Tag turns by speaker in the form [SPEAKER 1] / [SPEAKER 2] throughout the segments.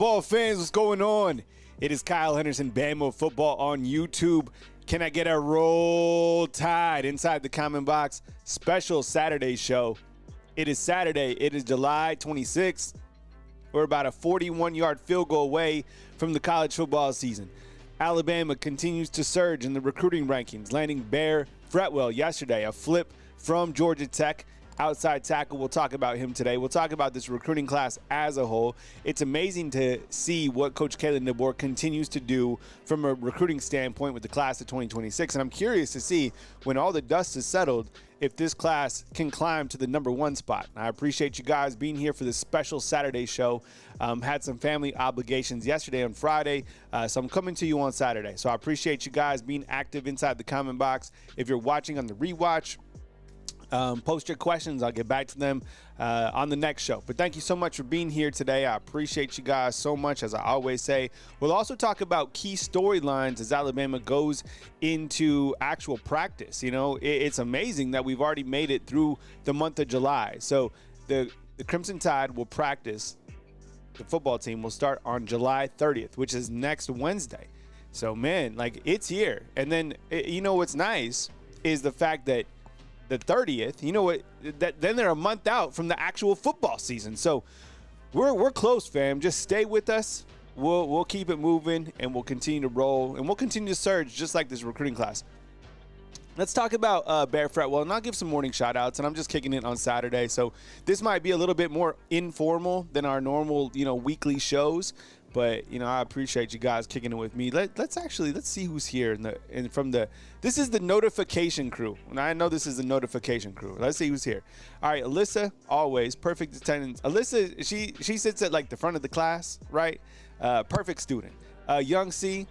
[SPEAKER 1] Football fans, what's going on? It is Kyle Henderson, Bama Football on YouTube. Can I get a roll tide inside the comment box? Special Saturday show. It is Saturday. It is July 26th. We're about a 41-yard field goal away from the college football season. Alabama continues to surge in the recruiting rankings, landing Bear Fretwell yesterday, a flip from Georgia Tech. Outside tackle, we'll talk about him today. We'll talk about this recruiting class as a whole. It's amazing to see what Coach Kalen DeBoer continues to do from a recruiting standpoint with the class of 2026. And I'm curious to see, when all the dust is settled, if this class can climb to the number one spot. I appreciate you guys being here for this special Saturday show. Had some family obligations yesterday on Friday, so I'm coming to you on Saturday. So I appreciate you guys being active inside the comment box. If you're watching on the rewatch, post your questions. I'll get back to them on the next show. But thank you so much for being here today. I appreciate you guys so much, as I always say. We'll also talk about key storylines as Alabama goes into actual practice. You know, it's amazing that we've already made it through the month of July. So the Crimson Tide will practice. The football team will start on July 30th, which is next Wednesday. So, man, like, it's here. And then, you know, what's nice is the fact that the 30th, you know what, then they're a month out from the actual football season. So we're close, fam. Just stay with us. We'll keep it moving, and we'll continue to roll, and we'll continue to surge just like this recruiting class. Let's talk about Bear Fretwell, and I'll give some morning shout-outs, and I'm just kicking it on Saturday. So this might be a little bit more informal than our normal, weekly shows. But, I appreciate you guys kicking it with me. Let's see who's here. This is the notification crew. And I know this is the notification crew. Let's see who's here. All right, Alyssa, always perfect attendance. Alyssa, she sits at like the front of the class, right? Perfect student. Young C,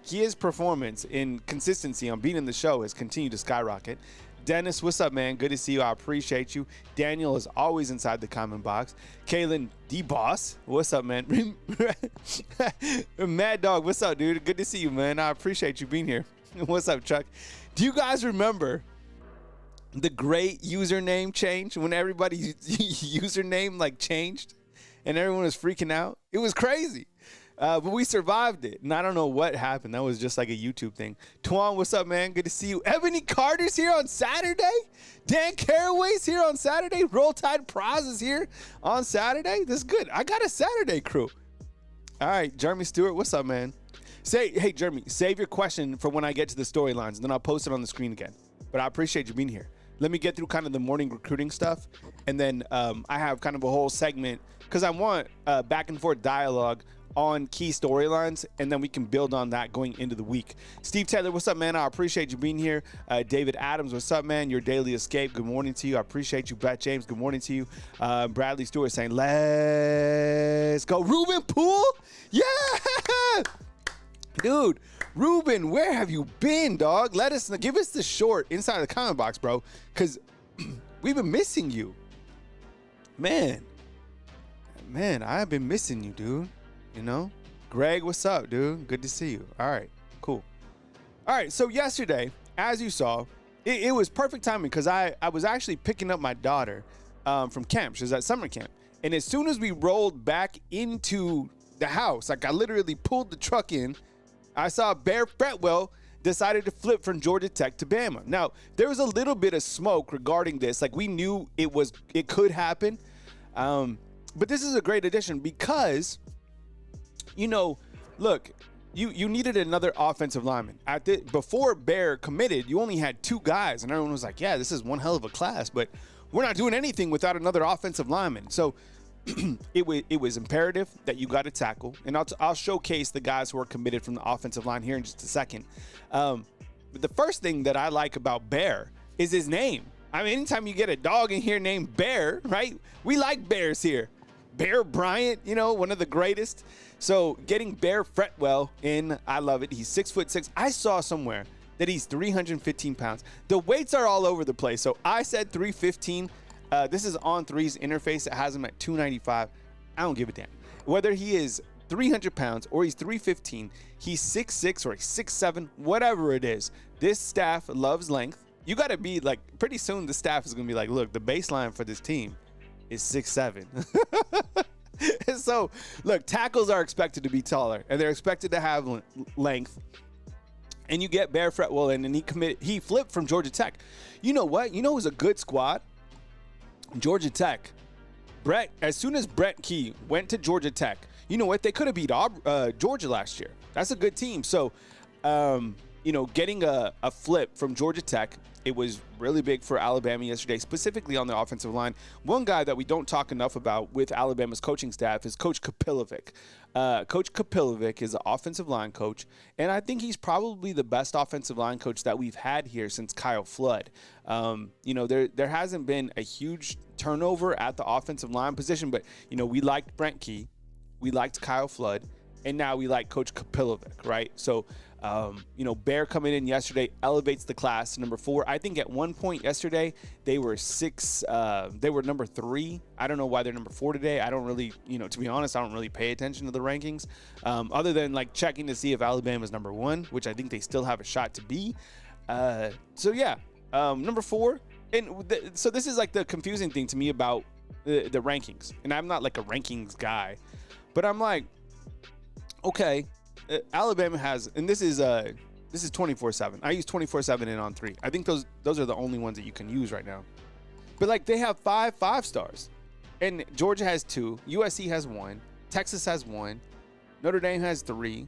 [SPEAKER 1] his performance in consistency on being in the show has continued to skyrocket. Dennis, what's up, man? Good to see you. I appreciate you. Daniel is always inside the comment box. Kalen D-Boss, what's up, man? Mad Dog, what's up, dude? Good to see you, man. I appreciate you being here. What's up, Chuck? Do you guys remember the great username change when everybody's username changed and everyone was freaking out? It was crazy. But we survived it, and I don't know what happened. That was just like a YouTube thing. Tuan, what's up, man? Good to see you. Ebony Carter's here on Saturday. Dan Caraway's here on Saturday. Roll Tide Praz is here on Saturday. This is good. I got a Saturday crew. All right, Jeremy Stewart, what's up, man? Hey, Jeremy, save your question for when I get to the storylines, and then I'll post it on the screen again. But I appreciate you being here. Let me get through kind of the morning recruiting stuff, and then I have kind of a whole segment because I want back and forth dialogue on key storylines, and then we can build on that going into the week. Steve Taylor, what's up, man? I appreciate you being here. David Adams, what's up, man? Your daily escape, good morning to you. I appreciate you. Brett James, good morning to you. Bradley Stewart saying, let's go. Ruben Poole? Yeah! Dude, Ruben, where have you been, dog? Give us the short inside the comment box, bro, because we've been missing you. Man, I've been missing you, dude. Greg, what's up, dude? Good to see you. All right, cool. All right, so yesterday, as you saw, it was perfect timing because I was actually picking up my daughter from camp. She was at summer camp. And as soon as we rolled back into the house, I literally pulled the truck in, I saw Bear Fretwell decided to flip from Georgia Tech to Bama. Now, there was a little bit of smoke regarding this. We knew it could happen. But this is a great addition because look, you needed another offensive lineman. Before Bear committed, you only had two guys, and everyone was like, yeah, this is one hell of a class, but we're not doing anything without another offensive lineman. So it was imperative that you got a tackle, and I'll showcase the guys who are committed from the offensive line here in just a second. But the first thing that I like about Bear is his name. I mean, anytime you get a dog in here named Bear, right? We like bears here. Bear Bryant, one of the greatest. So getting Bear Fretwell in, I love it. He's 6'6". I saw somewhere that he's 315 pounds. The weights are all over the place. So I said 315. This is On Three's interface. It has him at 295. I don't give a damn. Whether he is 300 pounds or he's 315, he's 6'6" or he's 6'7", whatever it is. This staff loves length. You got to be pretty soon the staff is going to be look, the baseline for this team is 6'7". So, look, tackles are expected to be taller, and they're expected to have length. And you get Bear Fretwell in, and he flipped from Georgia Tech. You know what? You know who's a good squad? Georgia Tech. As soon as Brett Key went to Georgia Tech, you know what? They could have beat Georgia last year. That's a good team. So, getting a flip from Georgia Tech, it was really big for Alabama yesterday, specifically on the offensive line. One guy that we don't talk enough about with Alabama's coaching staff is Coach Kapilovic. Coach Kapilovic is an offensive line coach, and I think he's probably the best offensive line coach that we've had here since Kyle Flood. There hasn't been a huge turnover at the offensive line position, but, we liked Brent Key, we liked Kyle Flood, and now we like Coach Kapilovic, right? So, Bear coming in yesterday elevates the class to number 4. I think at one point yesterday they were they were number 3. I don't know why they're number 4 today. I don't really, to be honest, I don't really pay attention to the rankings, other than like checking to see if Alabama's number 1, which I think they still have a shot to be. Number 4. And so this is like the confusing thing to me about the rankings. And I'm not like a rankings guy, but I'm like, okay, Alabama has, and this is 24/7. I use 24/7 and On 3. I think those are the only ones that you can use right now. But like they have 5 5-stars, and Georgia has 2, USC has 1, Texas has 1, Notre Dame has 3,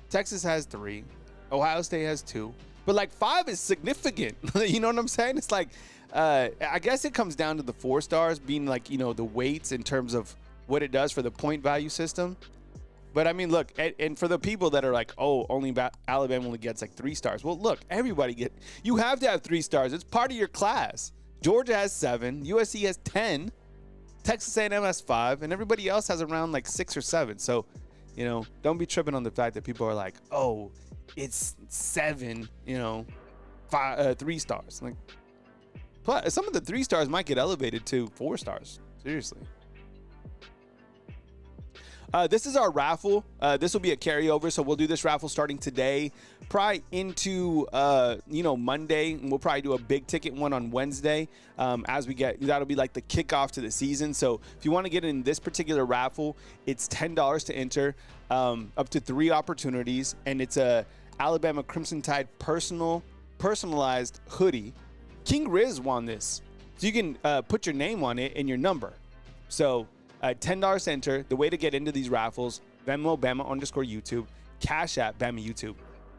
[SPEAKER 1] Texas has 3, Ohio State has 2. But like 5 is significant. You know what I'm saying? It's like I guess it comes down to the 4 stars being like the weights in terms of what it does for the point value system. But I mean, look, and for the people that are like, oh, Alabama only gets like 3 stars. Well, look, you have to have 3 stars. It's part of your class. Georgia has 7, USC has 10, Texas A&M has 5, and everybody else has around like 6 or 7. So, don't be tripping on the fact that people are like, oh, it's 7, 3 stars. Like, plus, some of the 3 stars might get elevated to 4 stars. Seriously. This is our raffle. This will be a carryover, so we'll do this raffle starting today, probably into Monday, and we'll probably do a big ticket one on Wednesday. That'll be like the kickoff to the season. So if you want to get in this particular raffle, it's $10 to enter, up to 3 opportunities, and it's a Alabama Crimson Tide personalized hoodie. King Riz won this, so you can put your name on it and your number. So. $10 to enter. The way to get into these raffles, Venmo, Bama_YouTube, Cash App, Bama YouTube.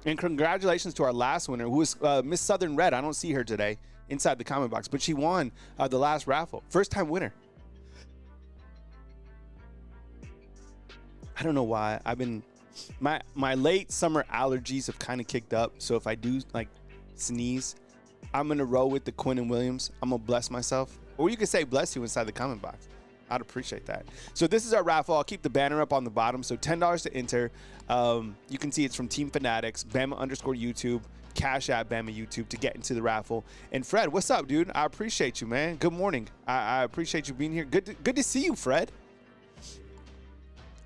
[SPEAKER 1] And congratulations to our last winner, who is Miss Southern Red. I don't see her today inside the comment box, but she won the last raffle. First-time winner. I don't know why. My late summer allergies have kind of kicked up, so if I do like sneeze, I'm going to roll with the Quinn and Williams. I'm going to bless myself. Or you can say bless you inside the comment box. I'd appreciate that. So this is our raffle. I'll keep the banner up on the bottom. So $10 to enter. You can see it's from Team Fanatics, Bama_YouTube, Cash App, Bama YouTube to get into the raffle. And Fred, what's up, dude? I appreciate you, man. Good morning. I appreciate you being here. Good to see you, Fred.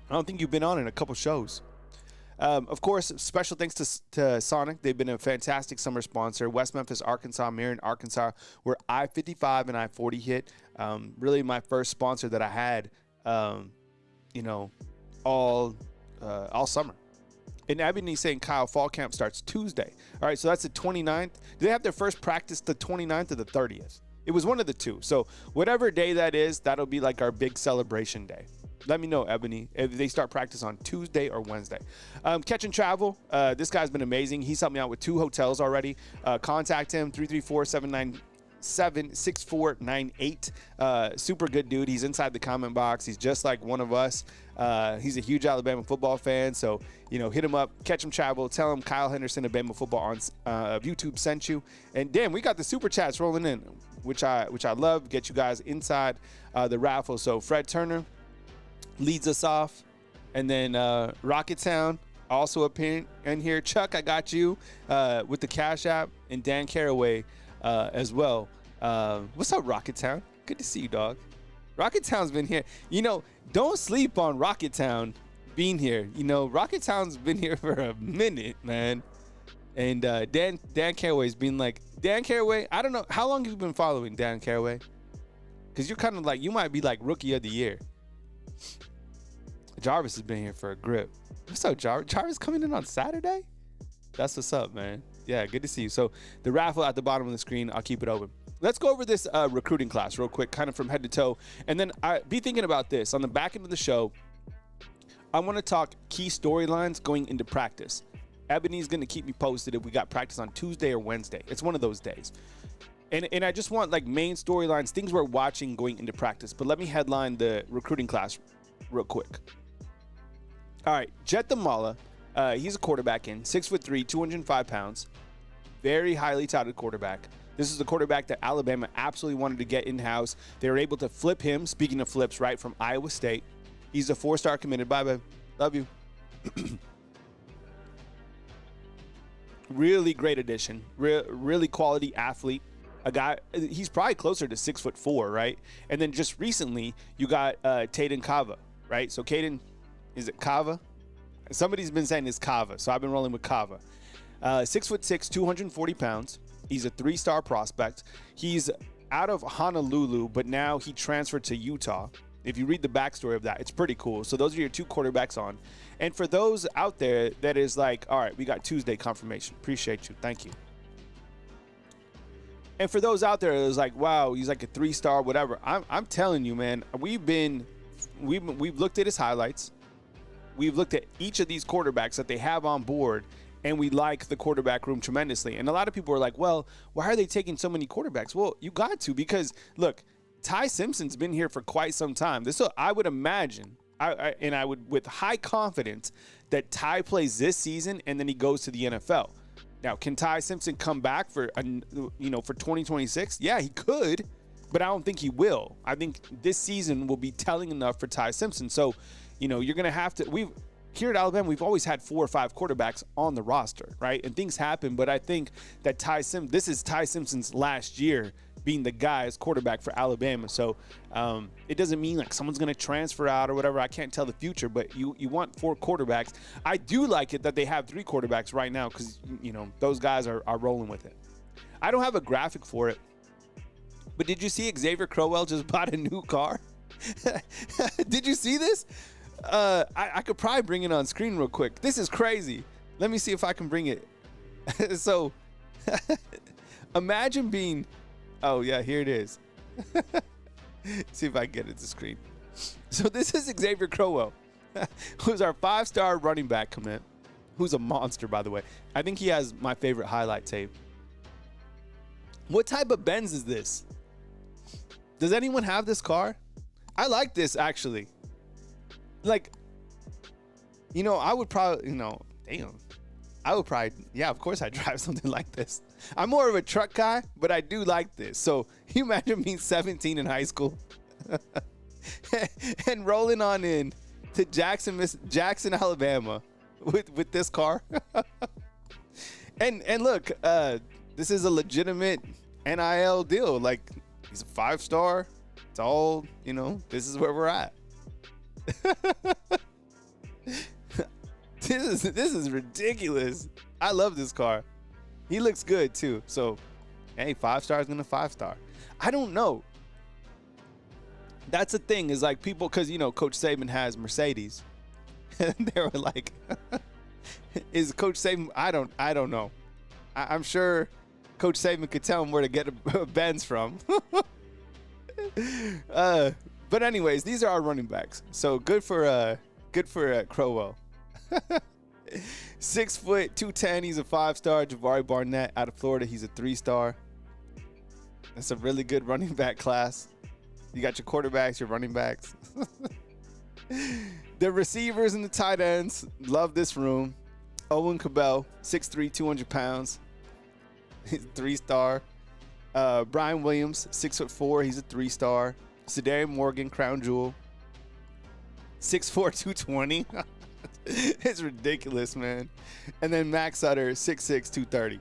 [SPEAKER 1] I don't think you've been on in a couple shows. Of course, special thanks to Sonic. They've been a fantastic summer sponsor. West Memphis, Arkansas, Marion, Arkansas, where I-55 and I-40 hit. Really my first sponsor that I had, all summer. And Ebony's saying Kyle, fall camp starts Tuesday. All right, so that's the 29th. Do they have their first practice the 29th or the 30th? It was one of the two. So whatever day that is, that'll be like our big celebration day. Let me know, Ebony, if they start practice on Tuesday or Wednesday. Catch and Travel, this guy's been amazing. He's helped me out with 2 hotels already. Contact him, 334-797-6498. Super good dude. He's inside the comment box. He's just like one of us. He's a huge Alabama football fan. So, hit him up, Catch him Travel. Tell him Kyle Henderson of Bama Football on YouTube sent you. And damn, we got the super chats rolling in, which I love. Get you guys inside the raffle. So Fred Turner leads us off, and then Rocket Town also appearing in here. Chuck, I got you with the Cash App, and Dan Caraway as well. What's up, Rocket Town? Good to see you, dog. Rocket Town's been here. Don't sleep on Rocket Town being here. Rocket Town's been here for a minute, man. And Dan Caraway's been like, Dan Caraway, I don't know, how long have you been following Dan Caraway? Because you're kind of like, you might be like rookie of the year. Jarvis has been here for a grip. What's up, Jarvis? Jarvis coming in on Saturday? That's what's up, man. Yeah, good to see you. So the raffle at the bottom of the screen, I'll keep it open. Let's go over this recruiting class real quick, kind of from head to toe. And then be thinking about this. On the back end of the show, I want to talk key storylines going into practice. Ebony's going to keep me posted if we got practice on Tuesday or Wednesday. It's one of those days. And I just want like main storylines, things we're watching going into practice. But let me headline the recruiting class real quick. All right, Jet Damala, he's a quarterback 6'3", 205 pounds. Very highly touted quarterback. This is the quarterback that Alabama absolutely wanted to get in-house. They were able to flip him, speaking of flips, right, from Iowa State. He's a 4-star committed. Bye, babe. Love you. Really great addition. Really quality athlete. A guy, he's probably closer to 6'4", right? And then just recently, you got Taden Kava, right? So Caden, is it Kava? Somebody's been saying it's Kava, so I've been rolling with Kava. 6'6", 240 pounds. He's a 3-star prospect. He's out of Honolulu, but now he transferred to Utah. If you read the backstory of that, it's pretty cool. So those are your 2 quarterbacks on. And for those out there that is like, all right, we got Tuesday confirmation. Appreciate you. Thank you. And for those out there that is like, wow, he's like a 3-star, whatever. I'm telling you, man, we've looked at his highlights. We've looked at each of these quarterbacks that they have on board, and we like the quarterback room tremendously. And a lot of people are like, well, why are they taking so many quarterbacks? Well, you got to, because look, Ty Simpson's been here for quite some time. I would imagine, I would with high confidence that Ty plays this season and then he goes to the NFL. Now, can Ty Simpson come back for 2026? Yeah, he could, but I don't think he will. I think this season will be telling enough for Ty Simpson. So, you're going to have to here at Alabama, we've always had 4 or 5 quarterbacks on the roster, right? And things happen, but I think that this is Ty Simpson's last year being the guy as quarterback for Alabama. So it doesn't mean like someone's going to transfer out or whatever. I can't tell the future, but you want 4 quarterbacks. I do like it that they have 3 quarterbacks right now because, those guys are rolling with it. I don't have a graphic for it, but did you see Xavier Crowell just bought a new car? Did you see this? I could probably bring it on screen real quick. This is crazy. Let me see if I can bring it. So imagine being, oh yeah, here it is. See if I can get it to screen. So this is Xavier Crowell, who's our 5-star running back commit, who's a monster, by the way. I think he has my favorite highlight tape. What type of Benz is this? Does anyone have this car? I like this, actually. Like, I would probably, I would probably, yeah, of course I'd drive something like this. I'm more of a truck guy, but I do like this. So you imagine me 17 in high school and rolling on in to Jackson, Alabama with this car. and look, this is a legitimate NIL deal. Like, he's a 5-star. It's all, this is where we're at. This is ridiculous. I love this car. He looks good too. So, hey, 5 stars and a 5-star. I don't know. That's the thing is like people, because Coach Saban has Mercedes, and they were like, "Is Coach Saban?" I don't know. I'm sure Coach Saban could tell him where to get a Benz from. But anyways, these are our running backs. So good for Crowell. 6 foot, 210. He's a 5-star. Jabari Barnett out of Florida. He's a 3-star. That's a really good running back class. You got your quarterbacks, your running backs. The receivers and the tight ends. Love this room. Owen Cabell, 6'3", 200 pounds. He's a 3-star. Brian Williams, 6'4". He's a 3-star. Sedarian Morgan, crown jewel, 6'4", 220. It's ridiculous, man. And then Max Sutter, 6'6", 230.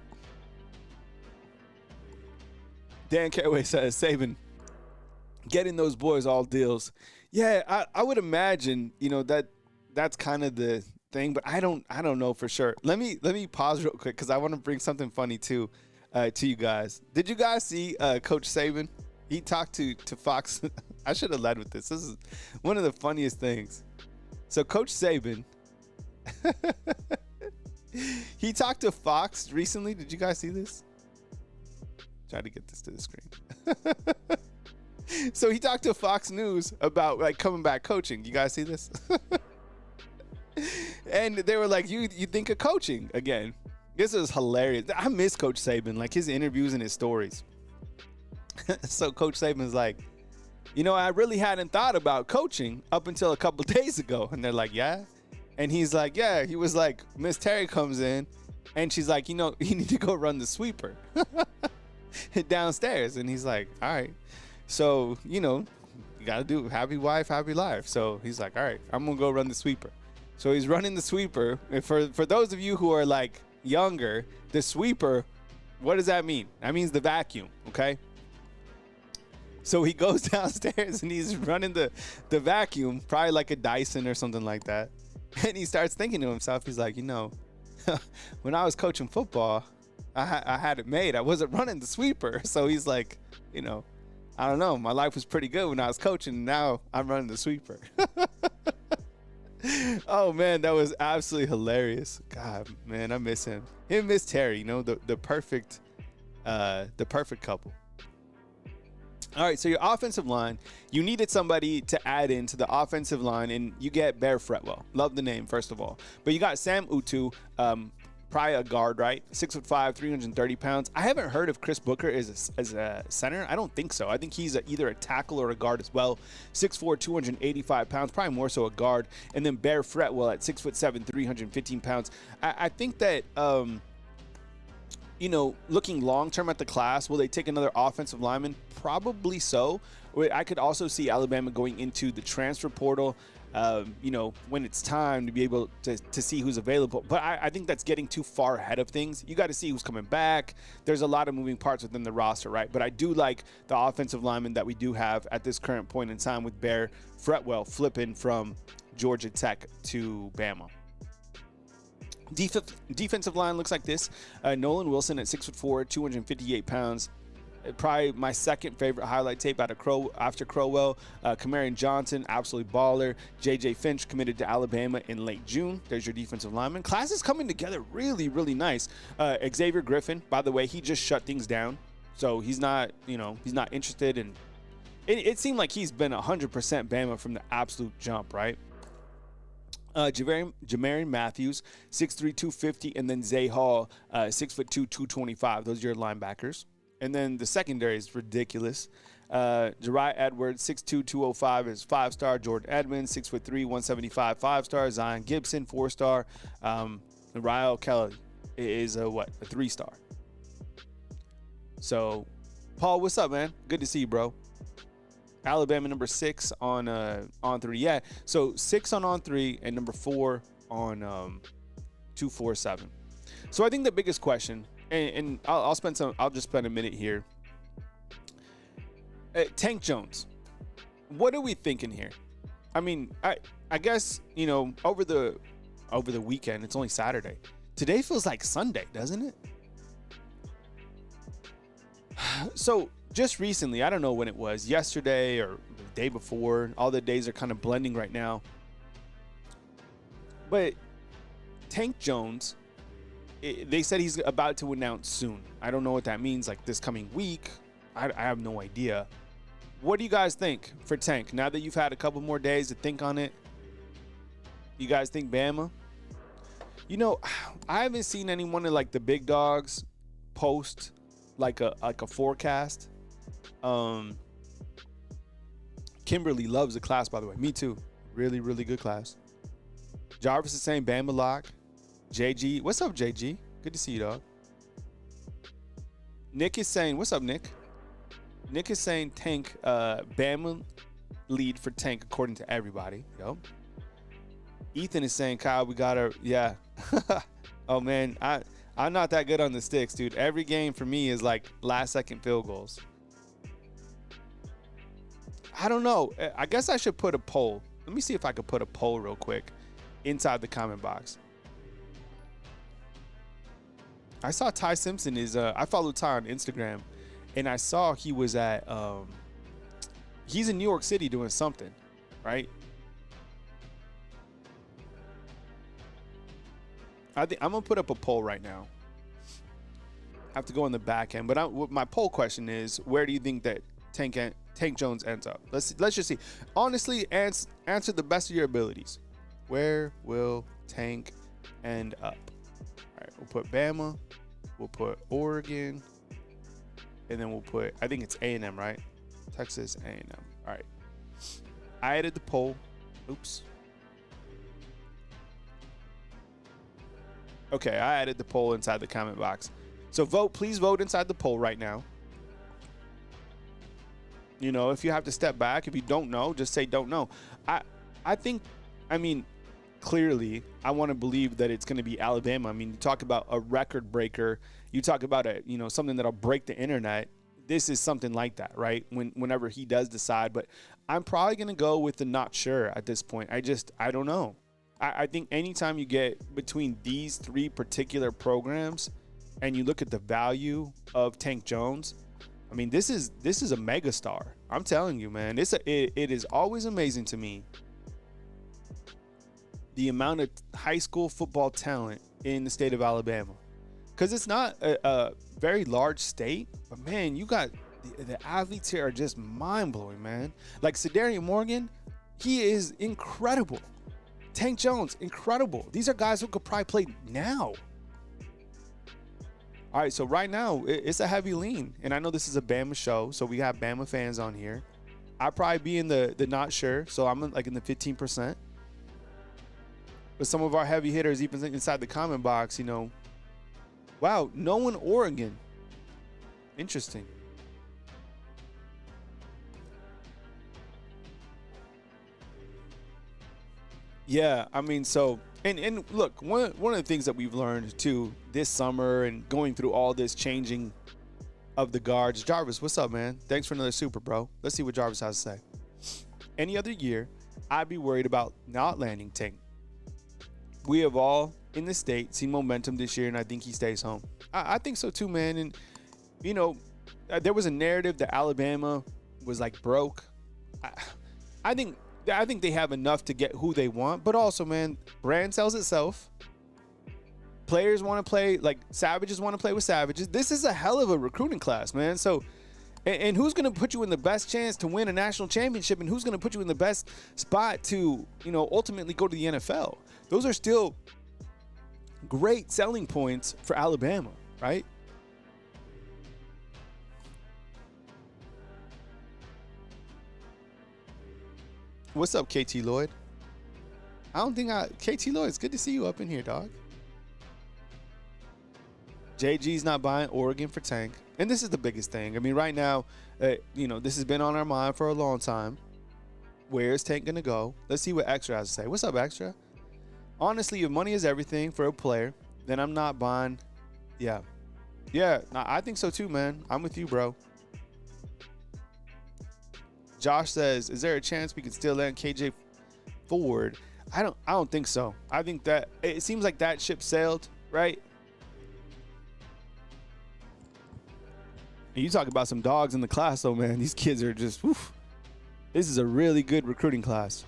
[SPEAKER 1] Dan Caraway says, Saban, getting those boys all deals. Yeah, I would imagine, that's kind of the thing, but I don't know for sure. Let me pause real quick because I want to bring something funny too to you guys. Did you guys see Coach Saban He talked to Fox. I should have led with this. This is one of the funniest things. So Coach Saban, he talked to Fox recently. Did you guys see this? Try to get this to the screen. So he talked to Fox News about like coming back coaching. You guys see this? And they were like, you think of coaching again? This is hilarious. I miss Coach Saban, like his interviews and his stories. So Coach Saban's like, I really hadn't thought about coaching up until a couple days ago. And they're like, yeah? And he's like, yeah. He was like, Miss Terry comes in and she's like, you need to go run the sweeper downstairs. And he's like, all right. So, you got to do happy wife, happy life. So he's like, all right, I'm going to go run the sweeper. So he's running the sweeper. And for those of you who are like younger, the sweeper, what does that mean? That means the vacuum, okay? So he goes downstairs and he's running the vacuum, probably like a Dyson or something like that. And he starts thinking to himself, he's like, when I was coaching football, I had it made. I wasn't running the sweeper. So he's like, I don't know. My life was pretty good when I was coaching. Now I'm running the sweeper. Oh, man, that was absolutely hilarious. God, man, I miss him. Him and Miss Terry, the perfect couple. All right, so your offensive line, you needed somebody to add into the offensive line, and you get Bear Fretwell. Love the name, first of all. But you got Sam Utu, probably a guard, right? 6'5", 330 pounds. I haven't heard of Chris Booker as a center. I don't think so. I think he's either a tackle or a guard as well. 6'4", 285 pounds, probably more so a guard. And then Bear Fretwell at 6'7", 315 pounds. I think that looking long-term at the class, will they take another offensive lineman? Probably so. I could also see Alabama going into the transfer portal, when it's time to be able to see who's available. But I think that's getting too far ahead of things. You got to see who's coming back. There's a lot of moving parts within the roster, right? But I do like the offensive lineman that we do have at this current point in time with Bear Fretwell flipping from Georgia Tech to Bama. Defensive line looks like this. Nolan Wilson at 6'4", 258 pounds. Probably my second favorite highlight tape after Crowell. Kamarion Johnson, absolutely baller. J.J. Finch committed to Alabama in late June. There's your defensive lineman. Class is coming together really, really nice. Xavier Griffin, by the way, he just shut things down. So he's not interested in it. Seemed like he's been 100% Bama from the absolute jump, right? Jamarian Matthews, 6'3", 250, and then Zay Hall, 6'2", 225. Those are your linebackers. And then the secondary is ridiculous. Jariah Edwards, 6'2", 205 is 5-star. Jordan Edmonds, 6'3", 175, 5-star. Zion Gibson, 4-star. Ryle Kelly is a 3-star. So, Paul, what's up, man? Good to see you, bro. Alabama number 6 on 3. Yeah, so 6 on 3 and number 4 on 247. So I think the biggest question, and I'll just spend a minute here. Tank Jones, what are we thinking here? I mean, I guess over the weekend, it's only Saturday. Today feels like Sunday, doesn't it? So just recently, I don't know when it was, yesterday or the day before, all the days are kind of blending right now. But Tank Jones, they said he's about to announce soon. I don't know what that means, like this coming week. I have no idea. What do you guys think for Tank? Now that you've had a couple more days to think on it, you guys think Bama? I haven't seen anyone of like the big dogs post like a forecast. Kimberly loves the class, by the way. Me too. Really, really good class. Jarvis is saying Bama lock. JG, what's up, JG? Good to see you, dog. Nick is saying, what's up, Nick? Nick is saying Tank, Bama lead for Tank according to everybody. Yo. Ethan is saying, Kyle, we gotta, yeah. Oh man, I'm not that good on the sticks, dude. Every game for me is like last second field goals. I don't know. I guess I should put a poll. Let me see if I could put a poll real quick inside the comment box. I saw Ty Simpson I follow Ty on Instagram, and I saw he was at he's in New York City doing something, right? I think I'm gonna put up a poll right now. I have to go on the back end, but my poll question is, where do you think that Tank Jones ends up? Let's just see. Honestly, answer the best of your abilities. Where will Tank end up? All right, we'll put Bama, we'll put Oregon, and then we'll put, I think it's A&M, right? Texas A&M. All right. I added the poll. Oops. Okay, I added the poll inside the comment box. So vote, please vote inside the poll right now. You know, if you have to step back, if you don't know, just say don't know. I mean, clearly, I want to believe that it's going to be Alabama. I mean, you talk about a record breaker. You talk about something that'll break the internet. This is something like that, right? Whenever he does decide, but I'm probably going to go with the not sure at this point. I don't know. I think anytime you get between these three particular programs and you look at the value of Tank Jones, I mean, this is a mega star. I'm telling you, man. It is always amazing to me the amount of high school football talent in the state of Alabama, because it's not a very large state, but man, you got the athletes here are just mind blowing, man. Like Sedarian Morgan, he is incredible. Tank Jones, incredible. These are guys who could probably play now. All right, so right now, it's a heavy lean. And I know this is a Bama show, so we have Bama fans on here. I'd probably be in the not sure, so I'm like in the 15%. But some of our heavy hitters, even inside the comment box, wow, no one Oregon. Interesting. Yeah, I mean, so and look, one of the things that we've learned too this summer and going through all this changing of the guards. Jarvis, what's up, man? Thanks for another super, bro. Let's see what Jarvis has to say. Any other year, I'd be worried about not landing Tank. We have all in the state seen momentum this year, and I think he stays home. I think so too, man. And there was a narrative that Alabama was like broke. I think they have enough to get who they want, but also, man, brand sells itself. Players want to play, like Savages want to play with Savages. This is a hell of a recruiting class, man. So, and who's going to put you in the best chance to win a national championship, and who's going to put you in the best spot to, ultimately go to the NFL? Those are still great selling points for Alabama, right? What's up, KT Lloyd? KT Lloyd, it's good to see you up in here, dog. JG's not buying Oregon for Tank. And this is the biggest thing. I mean, right now, this has been on our mind for a long time. Where is Tank going to go? Let's see what Extra has to say. What's up, Extra? Honestly, if money is everything for a player, then I'm not buying. Yeah. Yeah, I think so too, man. I'm with you, bro. Josh says, is there a chance we could still land KJ Ford? I don't think so. I think that it seems like that ship sailed, right? And you talk about some dogs in the class, though, man. These kids are just, woof. This is a really good recruiting class.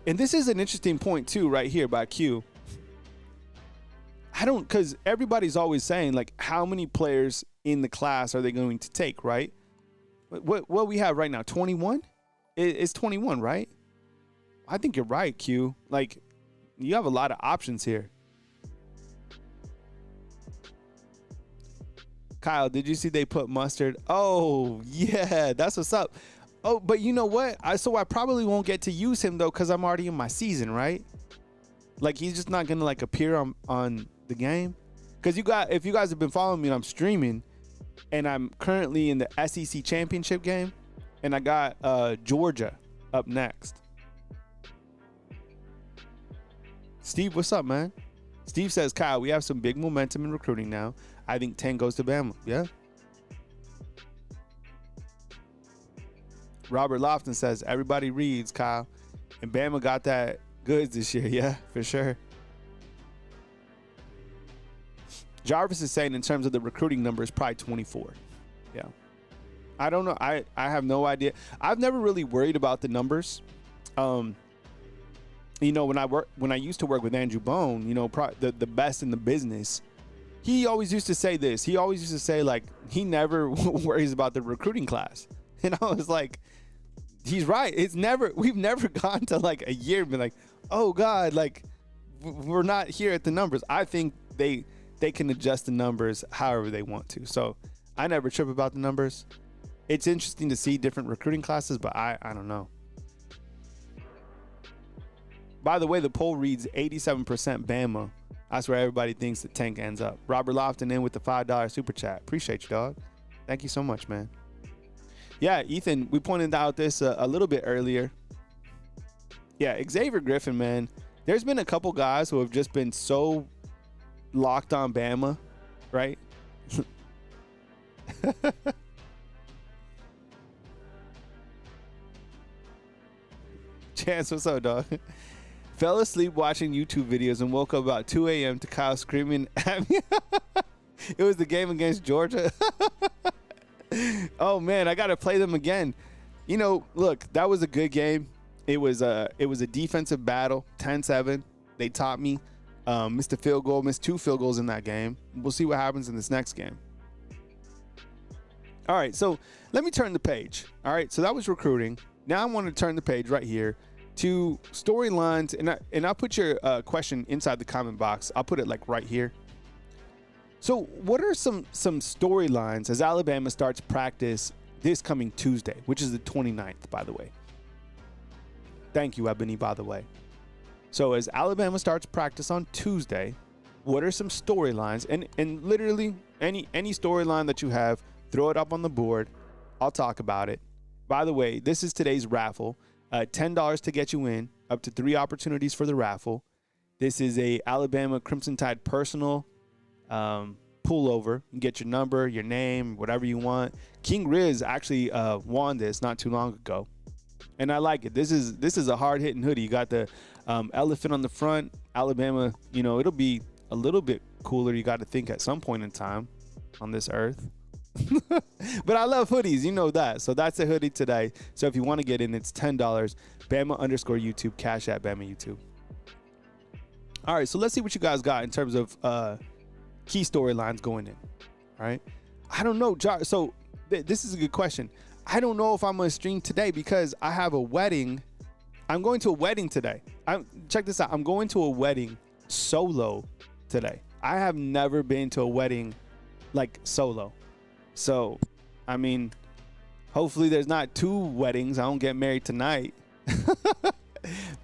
[SPEAKER 1] And this is an interesting point, too, right here by Q. Because everybody's always saying, like, how many players in the class are they going to take, right? What we have right now, 21? It's 21, right? I think you're right, Q. Like, you have a lot of options here. Kyle, did you see they put Mustard? Oh, yeah, that's what's up. Oh, but you know what? I probably won't get to use him, though, because I'm already in my season, right? Like, he's just not going to, like, appear on the game. Because if you guys have been following me and I'm streaming, and I'm currently in the SEC championship game, and I got Georgia up next. Steve, what's up, man? Steve says, Kyle, we have some big momentum in recruiting now. I think 10 goes to Bama. Yeah. Robert Lofton says, everybody reads, Kyle. And Bama got that goods this year. Yeah, for sure. Jarvis is saying in terms of the recruiting numbers, probably 24. Yeah. I don't know. I have no idea. I've never really worried about the numbers. When I used to work with Andrew Bone, the best in the business, he always used to say this. He always used to say, like, he never worries about the recruiting class. And I was like, he's right. We've never gone to like a year and been like, oh God, like we're not here at the numbers. I think they can adjust the numbers however they want to. So I never trip about the numbers. It's interesting to see different recruiting classes, but I don't know. By the way, the poll reads 87% Bama. That's where everybody thinks the tank ends up. Robert Lofton in with the $5 super chat. Appreciate you, dog. Thank you so much, man. Yeah, Ethan, we pointed out this a little bit earlier. Yeah, Xavier Griffin, man. There's been a couple guys who have just been so locked on Bama, right? Chance, what's up, dog? Fell asleep watching YouTube videos and woke up about 2 a.m. to Kyle screaming at me. It was the game against Georgia. Oh man, I gotta play them again. Look, that was a good game. It was a defensive battle, 10-7. They taught me. Missed a field goal, missed 2 field goals in that game. We'll see what happens in this next game. All right, so let me turn the page. All right, so that was recruiting. Now I want to turn the page right here to storylines, and I'll put your question inside the comment box. I'll put it like right here. So what are some storylines as Alabama starts practice this coming Tuesday, which is the 29th, by the way? Thank you, Ebony, by the way. So as Alabama starts practice on Tuesday, what are some storylines? And literally any storyline that you have, throw it up on the board. I'll talk about it. By the way, this is today's raffle. $10 to get you in, up to 3 opportunities for the raffle. This is a Alabama Crimson Tide personal pullover. You can get your number, your name, whatever you want. King Riz actually won this not too long ago, and I like it. This is a hard hitting hoodie. You got the elephant on the front. Alabama, it'll be a little bit cooler. You got to think at some point in time on this earth. But I love hoodies, you know that. So that's a hoodie today. So if you want to get in, it's $10. Bama_YouTube, Cash at Bama YouTube. All right, so let's see what you guys got in terms of key storylines going in. All right, I don't know, so this is a good question. I don't know if I'm gonna stream today because I have a wedding. I'm going to a wedding today. Check this out. I'm going to a wedding solo today. I have never been to a wedding like solo. So, I mean, hopefully there's not 2 weddings. I don't get married tonight.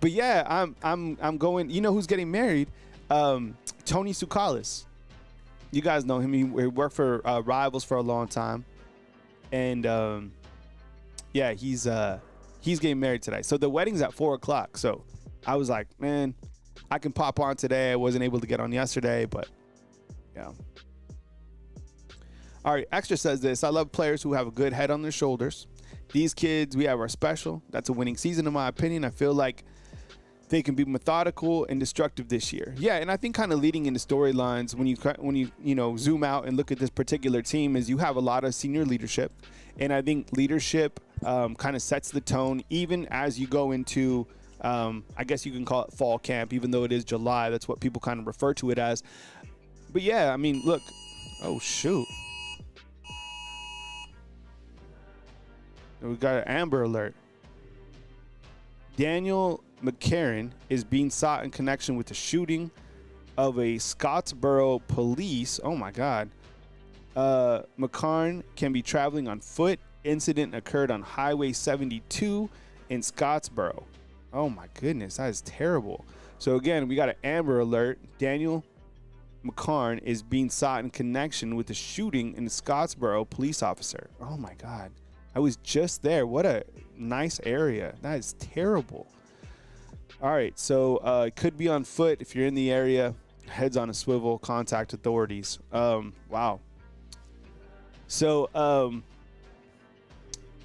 [SPEAKER 1] But yeah, I'm going. You know who's getting married? Tony Tsoukalis. You guys know him. He worked for Rivals for a long time, and yeah, he's getting married today. So the wedding's at 4:00. So I was like, man, I can pop on today. I wasn't able to get on yesterday, but yeah. All right, Extra says this. I love players who have a good head on their shoulders. These kids, we have our special. That's a winning season, in my opinion. I feel like they can be methodical and destructive this year. Yeah, and I think kind of leading into storylines when you zoom out and look at this particular team is you have a lot of senior leadership, and I think leadership kind of sets the tone even as you go into I guess you can call it fall camp, even though it is July. That's what people kind of refer to it as. But yeah, I mean, look. Oh shoot. We got an Amber Alert. Daniel McCarran is being sought in connection with the shooting of a Scottsboro police. Oh my God. McCarran can be traveling on foot. Incident occurred on Highway 72 in Scottsboro. Oh my goodness, that is terrible. So again, we got an Amber Alert. Daniel McCarran is being sought in connection with the shooting in the Scottsboro police officer. Oh my God. I was just there. What a nice area. That is terrible. All right, so it could be on foot. If you're in the area, heads on a swivel, contact authorities. Wow. So,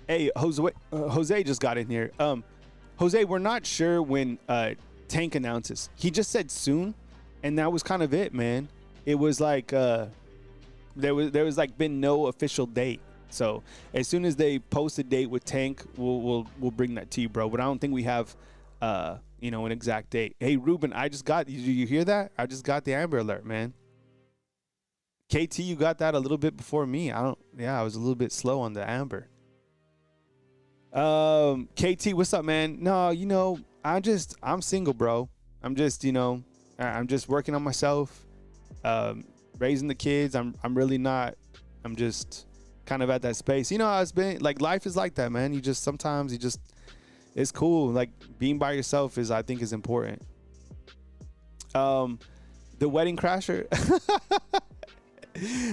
[SPEAKER 1] hey, Jose just got in here. Jose, we're not sure when Tank announces. He just said soon, and that was kind of it, man. it was like there was like been no official date. So as soon as they post a date with Tank, we'll bring that to you, bro. But I don't think we have an exact date. Hey Ruben, I just got you hear that? I just got the Amber Alert, man. KT, you got that a little bit before me. I was a little bit slow on the Amber. KT, what's up, man? No, I'm single, bro. I'm just working on myself, raising the kids. I'm really not. I'm just kind of at that space. It's been like life is like that, man. Sometimes it's cool. Like being by yourself I think is important. The wedding crasher.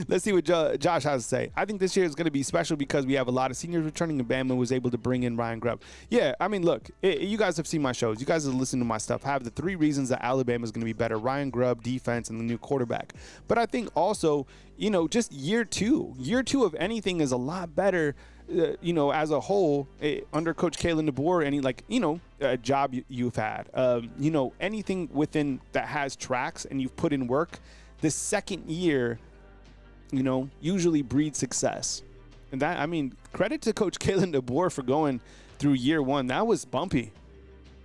[SPEAKER 1] Let's see what Josh has to say. I think this year is going to be special because we have a lot of seniors returning, and Bama was able to bring in Ryan Grubb. Yeah, I mean, look, you guys have seen my shows. You guys have listened to my stuff. I have the 3 reasons that Alabama is going to be better: Ryan Grubb, defense, and the new quarterback. But I think also, just year two of anything is a lot better, as a whole, under Coach Kalen DeBoer, any job you've had, anything within that has tracks and you've put in work, the second year usually breeds success. And that, I mean, credit to Coach Kalen DeBoer for going through year 1. That was bumpy,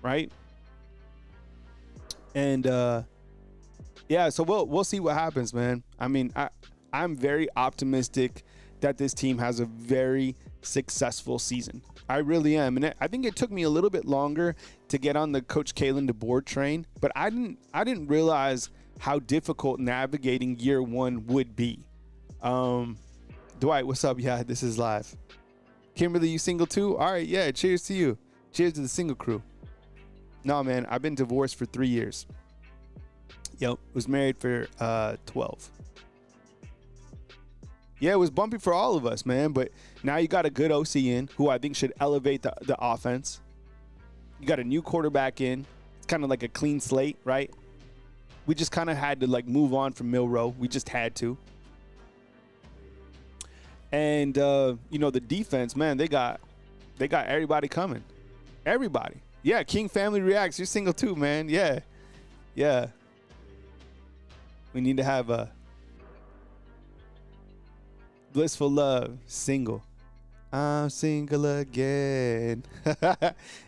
[SPEAKER 1] right? And so we'll see what happens, man. I mean, I'm very optimistic that this team has a very successful season. I really am. And I think it took me a little bit longer to get on the Coach Kalen DeBoer train, but I didn't realize how difficult navigating year 1 would be. Dwight, what's up? Yeah, this is live. Kimberly, you single too? All right, yeah, cheers to you. Cheers to the single crew. No, man, I've been divorced for 3 years. Yep, was married for 12. Yeah, it was bumpy for all of us, man, but now you got a good OC in who I think should elevate the offense. You got a new quarterback in. It's kind of like a clean slate, right? We just kind of had to move on from Milroe. We just had to. And the defense, man, they got everybody coming. Everybody. Yeah, King Family Reacts. You're single too, man. Yeah. Yeah. We need to have a blissful love single. I'm single again.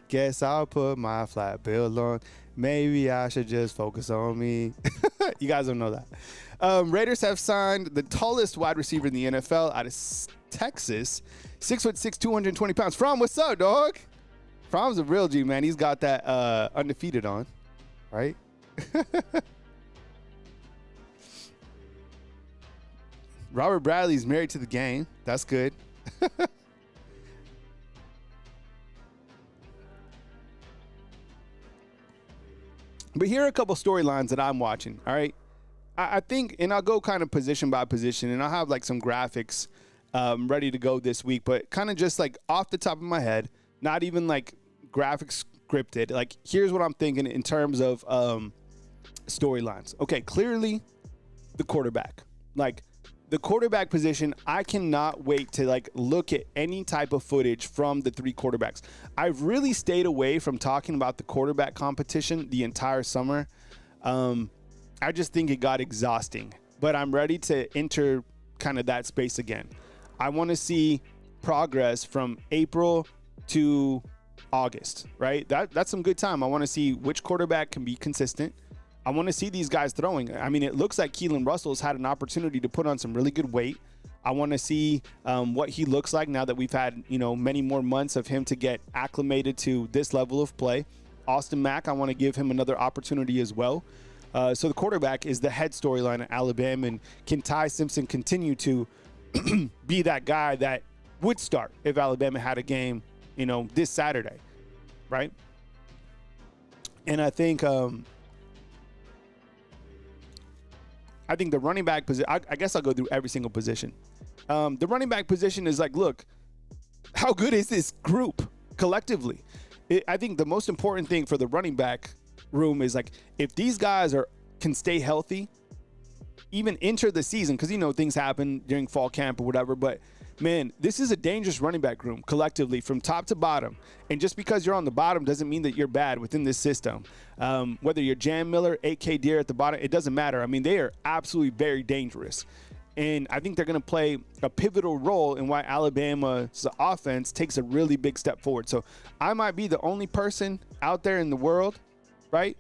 [SPEAKER 1] Guess I'll put my flat bill on. Maybe I should just focus on me. You guys don't know that. Raiders have signed the tallest wide receiver in the NFL out of Texas. 6'6", 220 pounds. From, what's up, dog? From's a real G, man. He's got that undefeated on, right? Robert Bradley's married to the game. That's good. But here are a couple storylines that I'm watching, all right? I think, and I'll go kind of position by position, and I'll have some graphics ready to go this week, but kind of just off the top of my head, not even graphics scripted. Here's what I'm thinking in terms of storylines. Okay, clearly the quarterback. The quarterback position, I cannot wait to look at any type of footage from the 3 quarterbacks. I've really stayed away from talking about the quarterback competition the entire summer. I just think it got exhausting, but I'm ready to enter kind of that space again. I want to see progress from April to August, right? That's some good time. I want to see which quarterback can be consistent. I want to see these guys throwing. I mean, it looks like Keelan Russell's had an opportunity to put on some really good weight. I want to see what he looks like now that we've had, many more months of him to get acclimated to this level of play. Austin Mack, I want to give him another opportunity as well. So the quarterback is the head storyline at Alabama, and can Ty Simpson continue to be that guy that would start if Alabama had a game, this Saturday, right? And I think the running back position, I guess I'll go through every single position. The running back position is look, how good is this group collectively? I think the most important thing for the running back room is if these guys can stay healthy, even enter the season, because things happen during fall camp or whatever, but man, this is a dangerous running back room collectively from top to bottom. And just because you're on the bottom doesn't mean that you're bad within this system. Whether you're Jam Miller, 8K Deer at the bottom, it doesn't matter. I mean, they are absolutely very dangerous. And I think they're going to play a pivotal role in why Alabama's offense takes a really big step forward. So I might be the only person out there in the world, right,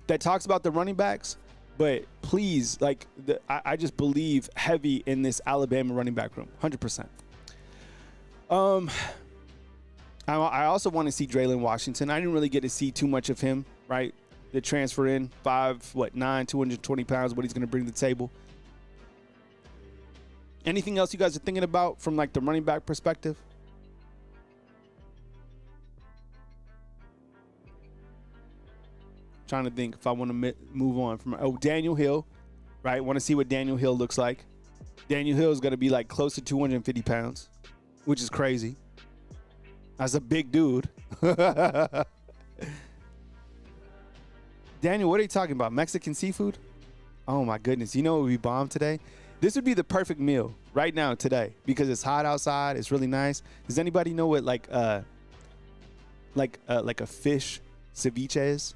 [SPEAKER 1] that talks about the running backs. But please, like, I just believe heavy in this Alabama running back room, 100%. I also want to see Draylon Washington. I didn't really get to see too much of him, right? The transfer in, 5'9", 220 pounds, what he's going to bring to the table. Anything else you guys are thinking about from, like, the running back perspective? Trying to think if I want to move on from Daniel Hill, right? Want to see what Daniel Hill looks like. Daniel Hill is going to be like close to 250 pounds, which is crazy. That's a big dude. Daniel, what are you talking about? Mexican seafood? Oh my goodness. You know what would be bomb today? This would be the perfect meal right now today because it's hot outside. It's really nice. Does anybody know what like a fish ceviche is?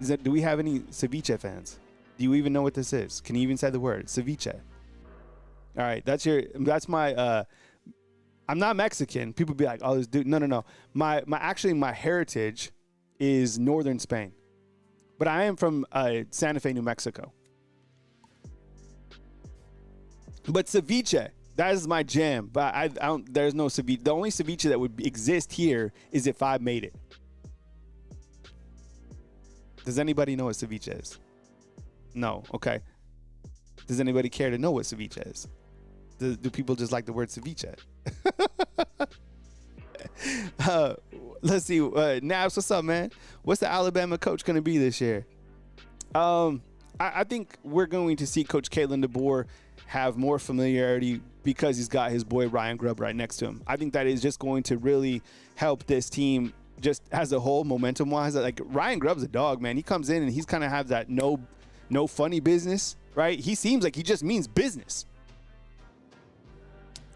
[SPEAKER 1] Do we have any ceviche fans? Do you even know what this is? Can you even say the word ceviche? All right, that's my. I'm not Mexican. People be like, "Oh, this dude." No. My heritage is northern Spain, but I am from Santa Fe, New Mexico. But ceviche, that is my jam. But I don't. There's no ceviche. The only ceviche that would exist here is if I made it. Does anybody know what ceviche is? No. Okay. Does anybody care to know what ceviche is? Do people just like the word ceviche? Let's see. Nabs, what's up, man? What's the Alabama coach going to be this year? I think we're going to see Coach Kalen DeBoer have more familiarity because he's got his boy Ryan Grubb right next to him. I think that is just going to really help this team just as a whole, momentum-wise. Like, Ryan Grubb's a dog, man. He comes in and he's kind of have that no funny business, right? He seems like he just means business.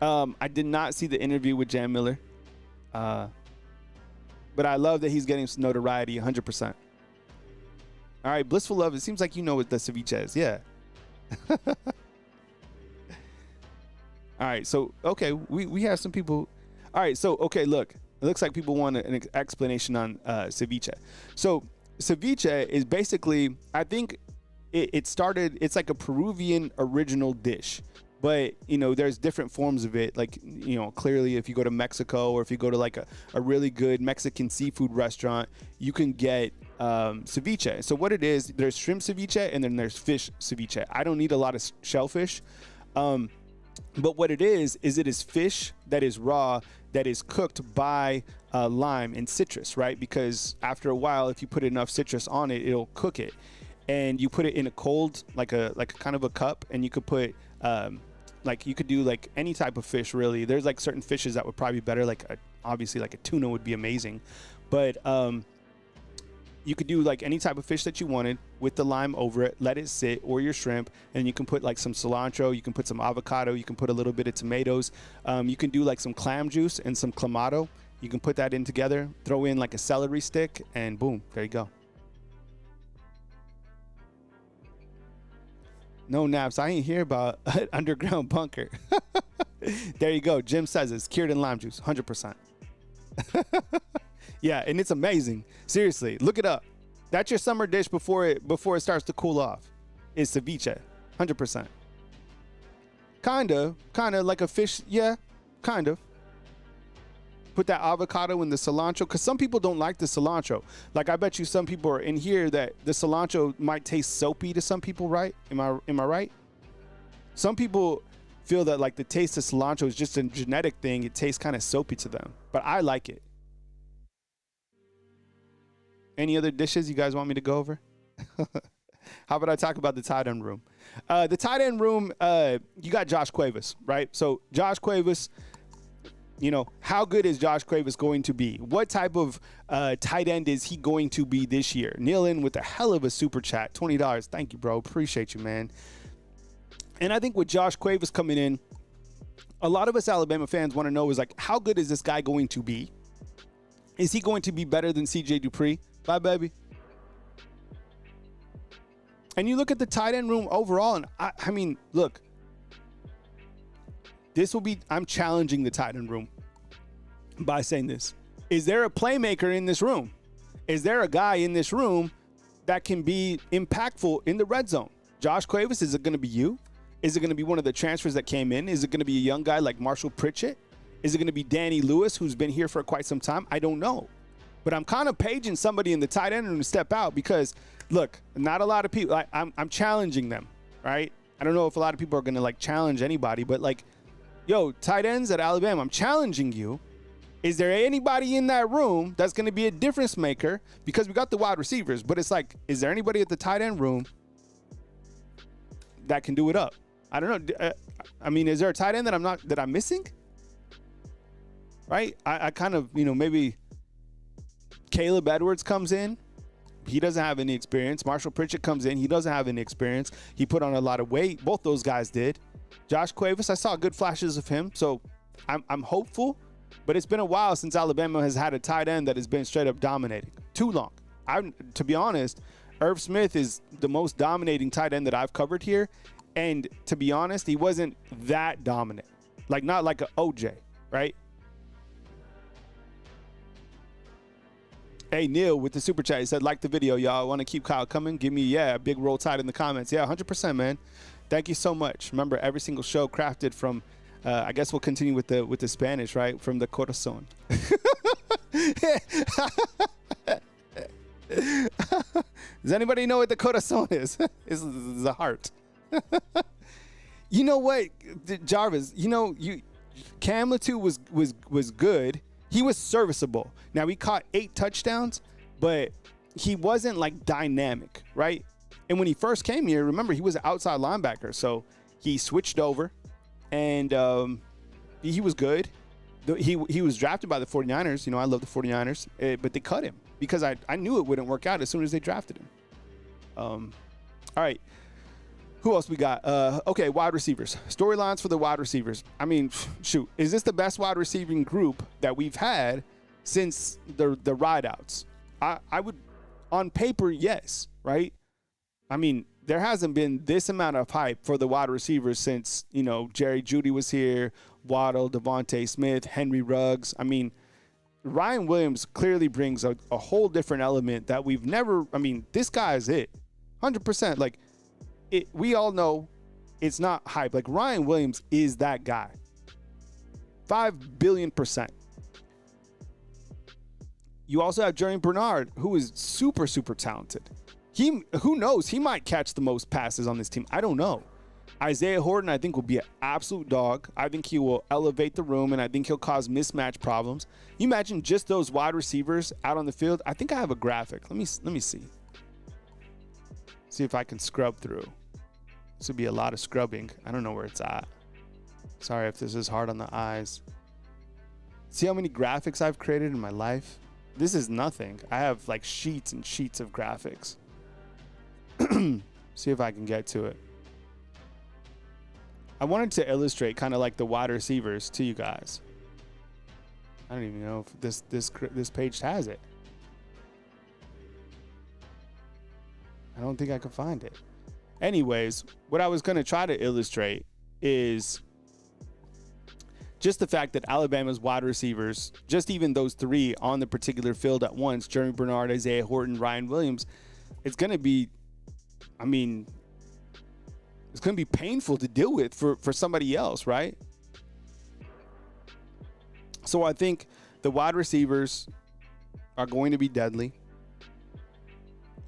[SPEAKER 1] I did not see the interview with Jam Miller, but I love that he's getting some notoriety, 100%. All right, Blissful Love, it seems like you know what the ceviche is. Yeah. All right, so, okay, we have some people. All right, so, okay, look. It looks like people want an explanation on ceviche. So ceviche is basically, I think it started, it's like a Peruvian original dish. But, you know, there's different forms of it. Like, you know, clearly if you go to Mexico or if you go to like a really good Mexican seafood restaurant, you can get ceviche. So what it is, there's shrimp ceviche and then there's fish ceviche. I don't need a lot of shellfish. But what it is it is fish that is raw, that is cooked by lime and citrus, right? Because after a while, if you put enough citrus on it, it'll cook it. And you put it in a cold, like a kind of a cup, and you could put, like you could do like any type of fish, really. There's like certain fishes that would probably be better, like obviously like a tuna would be amazing. But you could do like any type of fish that you wanted with the lime over it, let it sit, or your shrimp, and you can put like some cilantro, you can put some avocado, you can put a little bit of tomatoes. You can do like some clam juice and some clamato. You can put that in together, throw in like a celery stick, and boom, there you go. No naps. I ain't hear about an underground bunker. There you go. Jim says it's cured in lime juice, 100%. Yeah, and it's amazing. Seriously, look it up. That's your summer dish before it starts to cool off. Is ceviche, 100%. Kind of like a fish. Yeah, kind of. Put that avocado in the cilantro, because some people don't like the cilantro. Like, I bet you some people are in here that the cilantro might taste soapy to some people, right? Am I right? Some people feel that like the taste of cilantro is just a genetic thing. It tastes kind of soapy to them, but I like it. Any other dishes you guys want me to go over? How about I talk about the tight end room? The tight end room, you got Josh Cuevas, right? So Josh Cuevas, you know, how good is Josh Cuevas going to be? What type of tight end is he going to be this year? Neil in with a hell of a super chat, $20. Thank you, bro. Appreciate you, man. And I think with Josh Cuevas coming in, a lot of us Alabama fans want to know is like, how good is this guy going to be? Is he going to be better than CJ Dupree? Bye, baby. And you look at the tight end room overall, and I mean, look, I'm challenging the tight end room by saying this. Is there a playmaker in this room? Is there a guy in this room that can be impactful in the red zone? Josh Cuevas, is it going to be you? Is it going to be one of the transfers that came in? Is it going to be a young guy like Marshall Pritchett? Is it going to be Danny Lewis, who's been here for quite some time? I don't know. But I'm kind of paging somebody in the tight end room to step out because, look, not a lot of people, I'm challenging them, right? I don't know if a lot of people are going to, like, challenge anybody, but, like, yo, tight ends at Alabama, I'm challenging you. Is there anybody in that room that's going to be a difference maker? Because we got the wide receivers, but it's like, is there anybody at the tight end room that can do it up? I don't know. I mean, is there a tight end that I'm missing? Right? I kind of, maybe Caleb Edwards comes in. He doesn't have any experience. Marshall Pritchett comes in. He doesn't have any experience. He put on a lot of weight. Both those guys did. Josh Cuevas, I saw good flashes of him. So I'm hopeful. But it's been a while since Alabama has had a tight end that has been straight up dominating. Too long. To be honest, Irv Smith is the most dominating tight end that I've covered here. And to be honest, he wasn't that dominant. Like, not like an OJ, right? Hey, Neil with the super chat. He said, like the video, y'all. I want to keep Kyle coming. Give me, a big roll tide in the comments. Yeah, 100%, man. Thank you so much. Remember, every single show crafted from, I guess we'll continue with the Spanish, right? From the corazón. Does anybody know what the corazón is? It's the heart. You know what, Jarvis? Cam Latu was good. He was serviceable. Now, he caught 8 touchdowns, but he wasn't, like, dynamic, right? And when he first came here, remember, he was an outside linebacker. So he switched over, and he was good. He was drafted by the 49ers. I love the 49ers, but they cut him because I knew it wouldn't work out as soon as they drafted him. All right. Who else we got? Okay, wide receivers. Storylines for the wide receivers. I mean, shoot. Is this the best wide receiving group that we've had since the rideouts? I would, on paper, yes, right? I mean, there hasn't been this amount of hype for the wide receivers since, Jerry Jeudy was here, Waddle, Devontae Smith, Henry Ruggs. I mean, Ryan Williams clearly brings a whole different element that we've never, this guy is it. 100%. Like, we all know it's not hype. Like, Ryan Williams is that guy. 5 billion%. You also have Jeremy Bernard, who is super, super talented. Who knows? He might catch the most passes on this team. I don't know. Isaiah Horton, I think, will be an absolute dog. I think he will elevate the room, and I think he'll cause mismatch problems. You imagine just those wide receivers out on the field? I think I have a graphic. Let me see. See if I can scrub through. This would be a lot of scrubbing. I don't know where it's at. Sorry if this is hard on the eyes. See how many graphics I've created in my life? This is nothing. I have like sheets and sheets of graphics. See if I can get to it. I wanted to illustrate kind of like the wide receivers to you guys. I don't even know if this page has it. I don't think I can find it. Anyways, what I was going to try to illustrate is just the fact that Alabama's wide receivers, just even those 3 on the particular field at once, Jeremy Bernard, Isaiah Horton, Ryan Williams, it's going to be, it's going to be painful to deal with for somebody else, right? So I think the wide receivers are going to be deadly.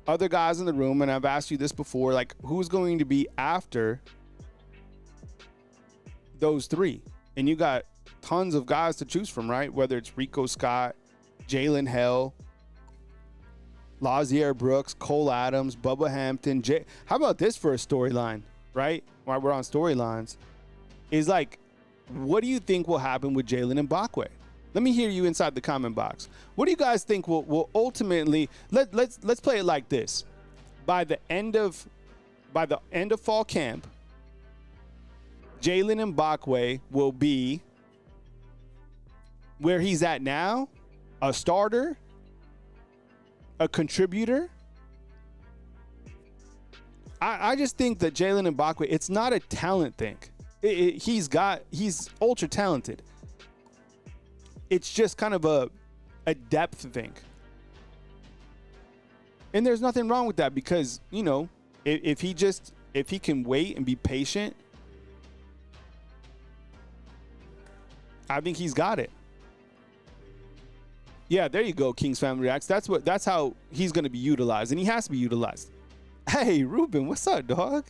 [SPEAKER 1] Other guys in the room, and I've asked you this before, like, who's going to be after those 3? And you got tons of guys to choose from, right? Whether it's Rico Scott, Jalen Hell, Lazier Brooks, Cole Adams, Bubba Hampton. How about this for a storyline, right? While we're on storylines, is like, what do you think will happen with Jalen Mbakwe? Let me hear you inside the comment box. What do you guys think will ultimately, let's play it like this. By the end of fall camp, Jalen Mbakwe will be where he's at now, a starter, a contributor. I just think that Jalen Mbakwe, it's not a talent thing. He's ultra talented. It's just kind of a depth thing. And there's nothing wrong with that because, you know, if he can wait and be patient, I think he's got it. Yeah, there you go, King's Family Reacts. That's how he's going to be utilized, and he has to be utilized. Hey, Ruben, what's up, dog?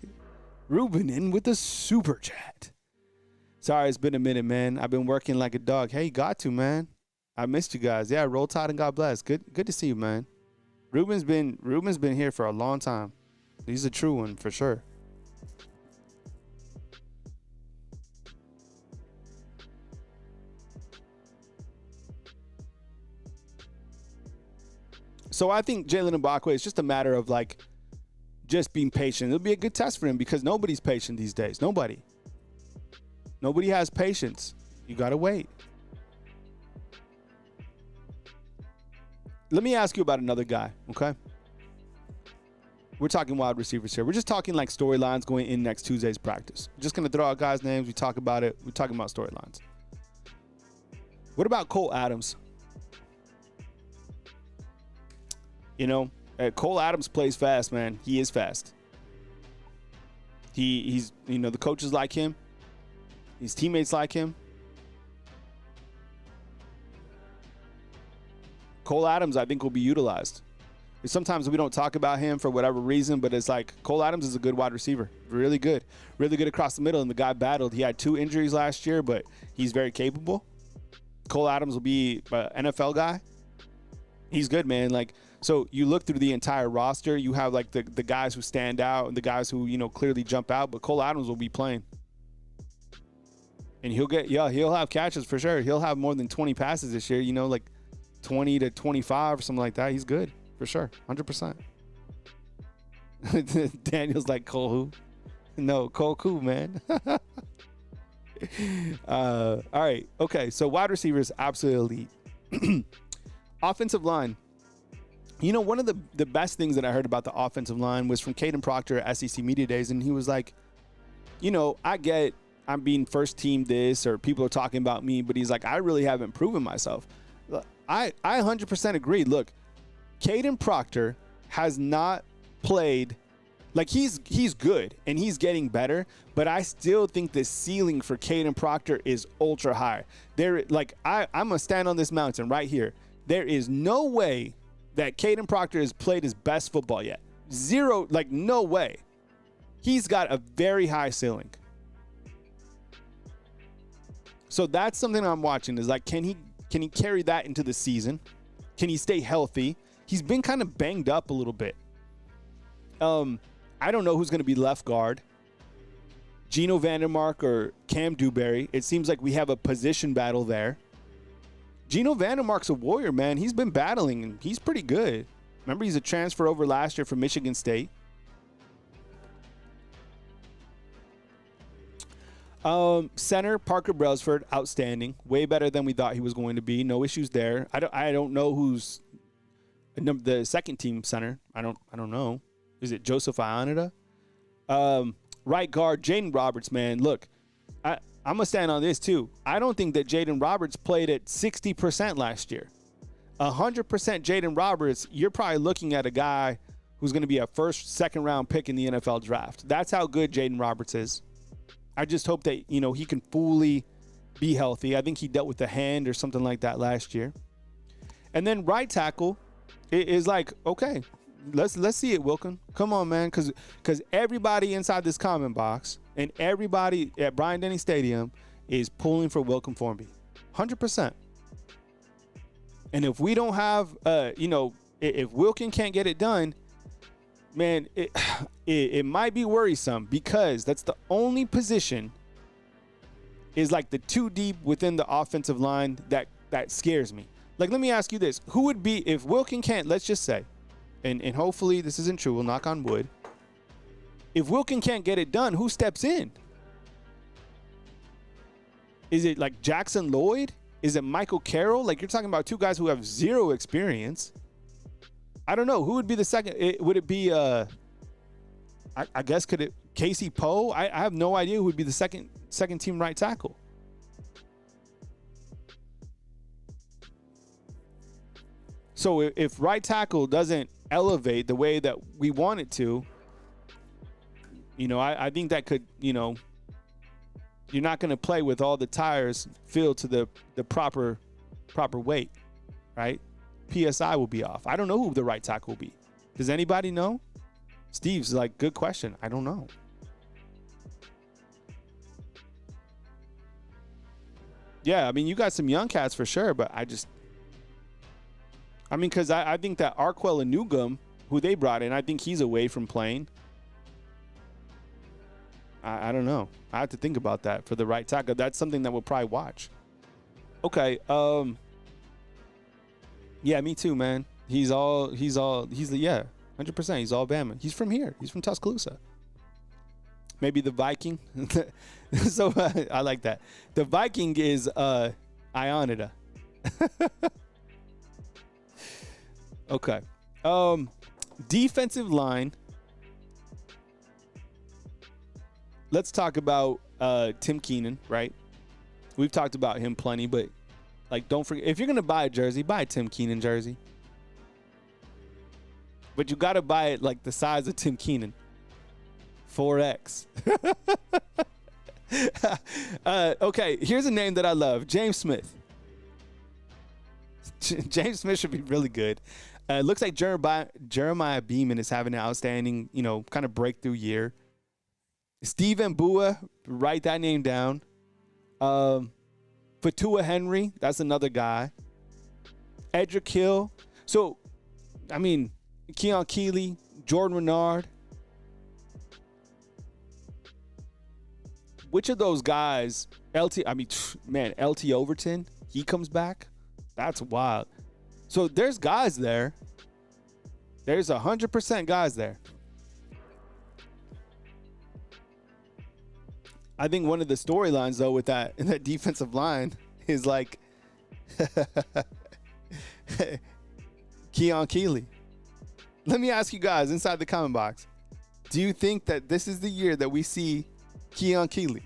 [SPEAKER 1] Ruben in with the super chat. Sorry, it's been a minute, man. I've been working like a dog. Hey, got to, man. I missed you guys. Yeah, roll tide and God bless. Good to see you, man. Ruben's been here for a long time. He's a true one for sure. So I think Jalen Mbakwe is just a matter of like just being patient. It'll be a good test for him because nobody's patient these days. Nobody has patience. You got to wait. Let me ask you about another guy, okay? We're talking wide receivers here. We're just talking like storylines going in next Tuesday's practice. We're just going to throw out guys' names. We talk about it. We're talking about storylines. What about Cole Adams? You know, Cole Adams plays fast, man. He is fast. He's, you know, the coaches like him. His teammates like him. Cole Adams, I think, will be utilized. Sometimes we don't talk about him for whatever reason, but it's like Cole Adams is a good wide receiver. Really good across the middle. And the guy battled. He had 2 injuries last year, but he's very capable. Cole Adams will be an NFL guy. He's good, man. Like, so you look through the entire roster, you have like the guys who stand out and the guys who, you know, clearly jump out, but Cole Adams will be playing. And he'll have catches for sure. He'll have more than 20 passes this year, you know, like 20 to 25 or something like that. He's good for sure. 100%. Daniel's like, Cole who? No, Cole Koo, man. All right. Okay. So wide receivers, absolutely elite. Offensive line. You know, one of the best things that I heard about the offensive line was from Caden Proctor at SEC Media Days. And he was like, you know, I get I'm being first team this or people are talking about me, but he's like, I really haven't proven myself. I 100% agree. Look, Caden Proctor has not played like he's good and he's getting better, but I still think the ceiling for Caden Proctor is ultra high. I'm gonna stand on this mountain right here. There is no way that Caden Proctor has played his best football yet. Zero, like no way. He's got a very high ceiling. So that's something I'm watching is like, can he carry that into the season? Can he stay healthy? He's been kind of banged up a little bit. I don't know who's going to be left guard. Geno Vandermark or Cam Dewberry. It seems like we have a position battle there. Geno Vandermark's a warrior, man. He's been battling, and he's pretty good. Remember, he's a transfer over last year from Michigan State. Center, Parker Brailsford, outstanding. Way better than we thought he was going to be. No issues there. I don't know who's the second team center. I don't know. Is it Joseph Ionita? Right guard, Jaden Roberts, man. Look, I'm going to stand on this too. I don't think that Jaden Roberts played at 60% last year. 100% Jaden Roberts, you're probably looking at a guy who's going to be a first, second round pick in the NFL draft. That's how good Jaden Roberts is. I just hope that, you know, he can fully be healthy. I think he dealt with a hand or something like that last year. And then right tackle is like, okay, let's see it, Wilkin. Come on, man, because everybody inside this comment box and everybody at Bryant-Denny Stadium is pulling for Wilkin Formby. 100%. And if we don't have, if Wilkin can't get it done, man, it might be worrisome because that's the only position is like the 2 deep within the offensive line that scares me. Like, let me ask you this. Who would be, if Wilkin can't, let's just say, and hopefully this isn't true, we'll knock on wood. If Wilkin can't get it done, who steps in? Is it like Jackson Lloyd? Is it Michael Carroll? Like, you're talking about two guys who have zero experience. I don't know. Who would be the second? Would it be, I guess, could it Casey Poe? I have no idea who would be the second team right tackle. So if right tackle doesn't elevate the way that we want it to, I think that could, you're not going to play with all the tires filled to the proper weight, right? PSI will be off. I don't know who the right tackle will be. Does anybody know? Steve's like, good question. I don't know. Yeah, I mean, you got some young cats for sure, but because I think that Arkwell and Newgum, who they brought in, I think he's away from playing. I don't know. I have to think about that for the right tackle. That's something that we'll probably watch. Okay. Yeah, me too, man. He's 100%. He's all Bama. He's from here. He's from Tuscaloosa. Maybe the Viking. So I like that. The Viking is Ionita. Okay. Defensive line. Let's talk about Tim Keenan, right? We've talked about him plenty, but like, don't forget, if you're gonna buy a jersey, buy a Tim Keenan jersey. But you gotta buy it like the size of Tim Keenan. 4X. Okay, here's a name that I love. James Smith. James Smith should be really good. Looks like Jeremiah Beeman is having an outstanding, kind of breakthrough year. Steve Mbua, write that name down. Fatua Henry, that's another guy. Edric Hill. So, I mean, Keon Keeley, Jordan Renard. Which of those guys, LT Overton, he comes back? That's wild. So there's guys there. There's 100% guys there. I think one of the storylines, though, with that defensive line is like Keon Keeley. Let me ask you guys inside the comment box. Do you think that this is the year that we see Keon Keeley?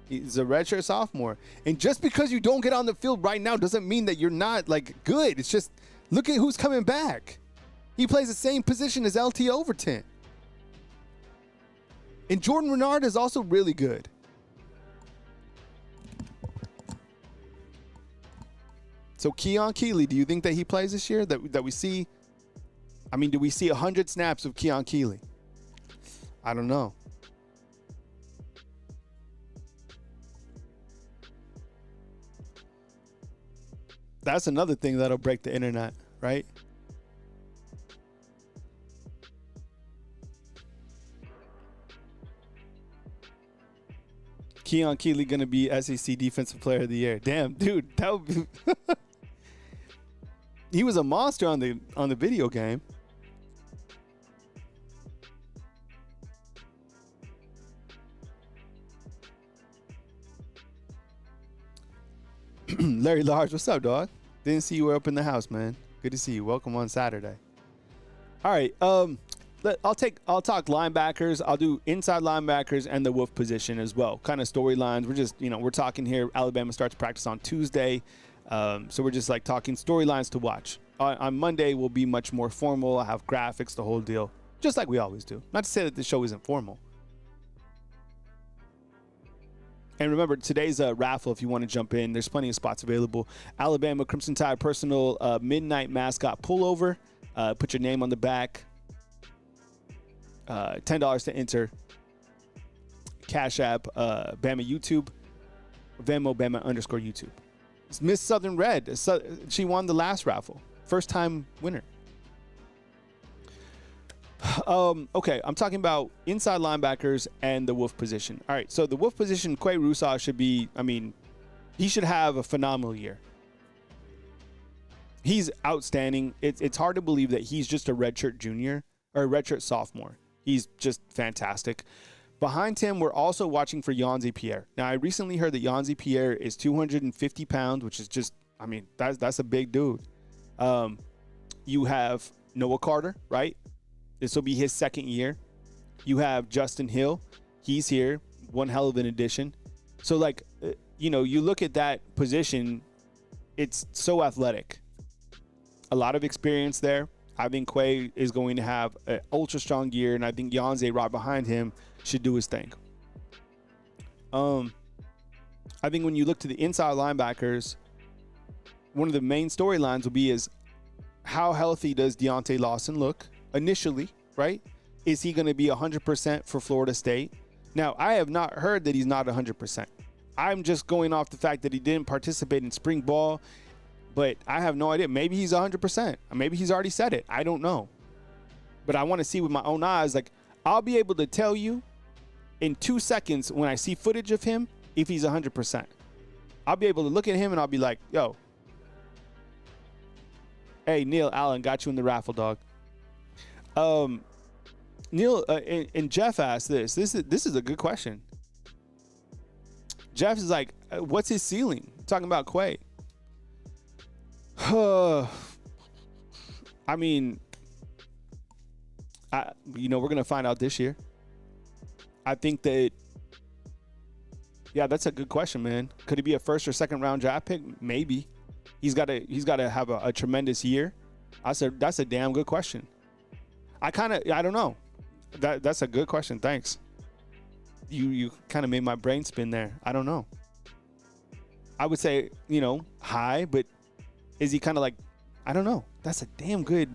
[SPEAKER 1] He's a redshirt sophomore. And just because you don't get on the field right now doesn't mean that you're not, like, good. It's just, look at who's coming back. He plays the same position as LT Overton. And Jordan Renard is also really good. So Keon Keeley, do you think that he plays this year? That we see? I mean, do we see 100 snaps of Keon Keeley? I don't know. That's another thing that'll break the internet, right? Keon Keeley going to be SEC Defensive Player of the Year. Damn, dude, that would be he was a monster on the video game. Larry Large, what's up, dog? Didn't see you were up in the house, man. Good to see you. Welcome on Saturday. All right, I'll talk linebackers. I'll do inside linebackers and the wolf position as well. Kind of storylines. We're just, we're talking here. Alabama starts practice on Tuesday. So we're just like talking storylines to watch. On Monday, we'll be much more formal. I'll have graphics, the whole deal, just like we always do. Not to say that the show isn't formal. And remember, today's raffle, if you want to jump in, there's plenty of spots available. Alabama Crimson Tide personal midnight mascot pullover. Put your name on the back. $10 to enter. Cash App, Bama YouTube. Venmo, Bama _YouTube. It's Miss Southern Red. She won the last raffle. First time winner. Okay, I'm talking about inside linebackers and the wolf position. All right, so the wolf position, Quay Rusaw should be, he should have a phenomenal year. He's outstanding. It's hard to believe that he's just a redshirt junior or a redshirt sophomore. He's just fantastic. Behind him, we're also watching for Yanzi Pierre. Now, I recently heard that Yanzi Pierre is 250 pounds, which is just, I mean, that's a big dude. You have Noah Carter, right? This will be his second year. You have Justin Hill. He's here. One hell of an addition. So, like, you look at that position, it's so athletic. A lot of experience there. I think Quay is going to have an ultra strong year, and I think Yanzi right behind him should do his thing. I think when you look to the inside linebackers, one of the main storylines will be is how healthy does Deontay Lawson look initially, right? Is he going to be 100% for Florida State? Now, I have not heard that he's not 100%. I'm just going off the fact that he didn't participate in spring ball, but I have no idea. Maybe he's 100%. Maybe he's already said it. I don't know. But I want to see with my own eyes. Like, I'll be able to tell you in 2 seconds when I see footage of him if he's 100%. I'll be able to look at him and I'll be like, yo, hey, Neil Allen, got you in the raffle, dog. Neil and Jeff asked this. This is a good question. Jeff is like, what's his ceiling? Talking about Quay. I mean, we're going to find out this year. I think that, yeah, that's a good question, man. Could he be a first or second round draft pick? Maybe. He's got to have a tremendous year. That's a damn good question. I don't know. That's a good question. Thanks. You kind of made my brain spin there. I don't know. I would say, high, but is he kind of like, I don't know. That's a damn good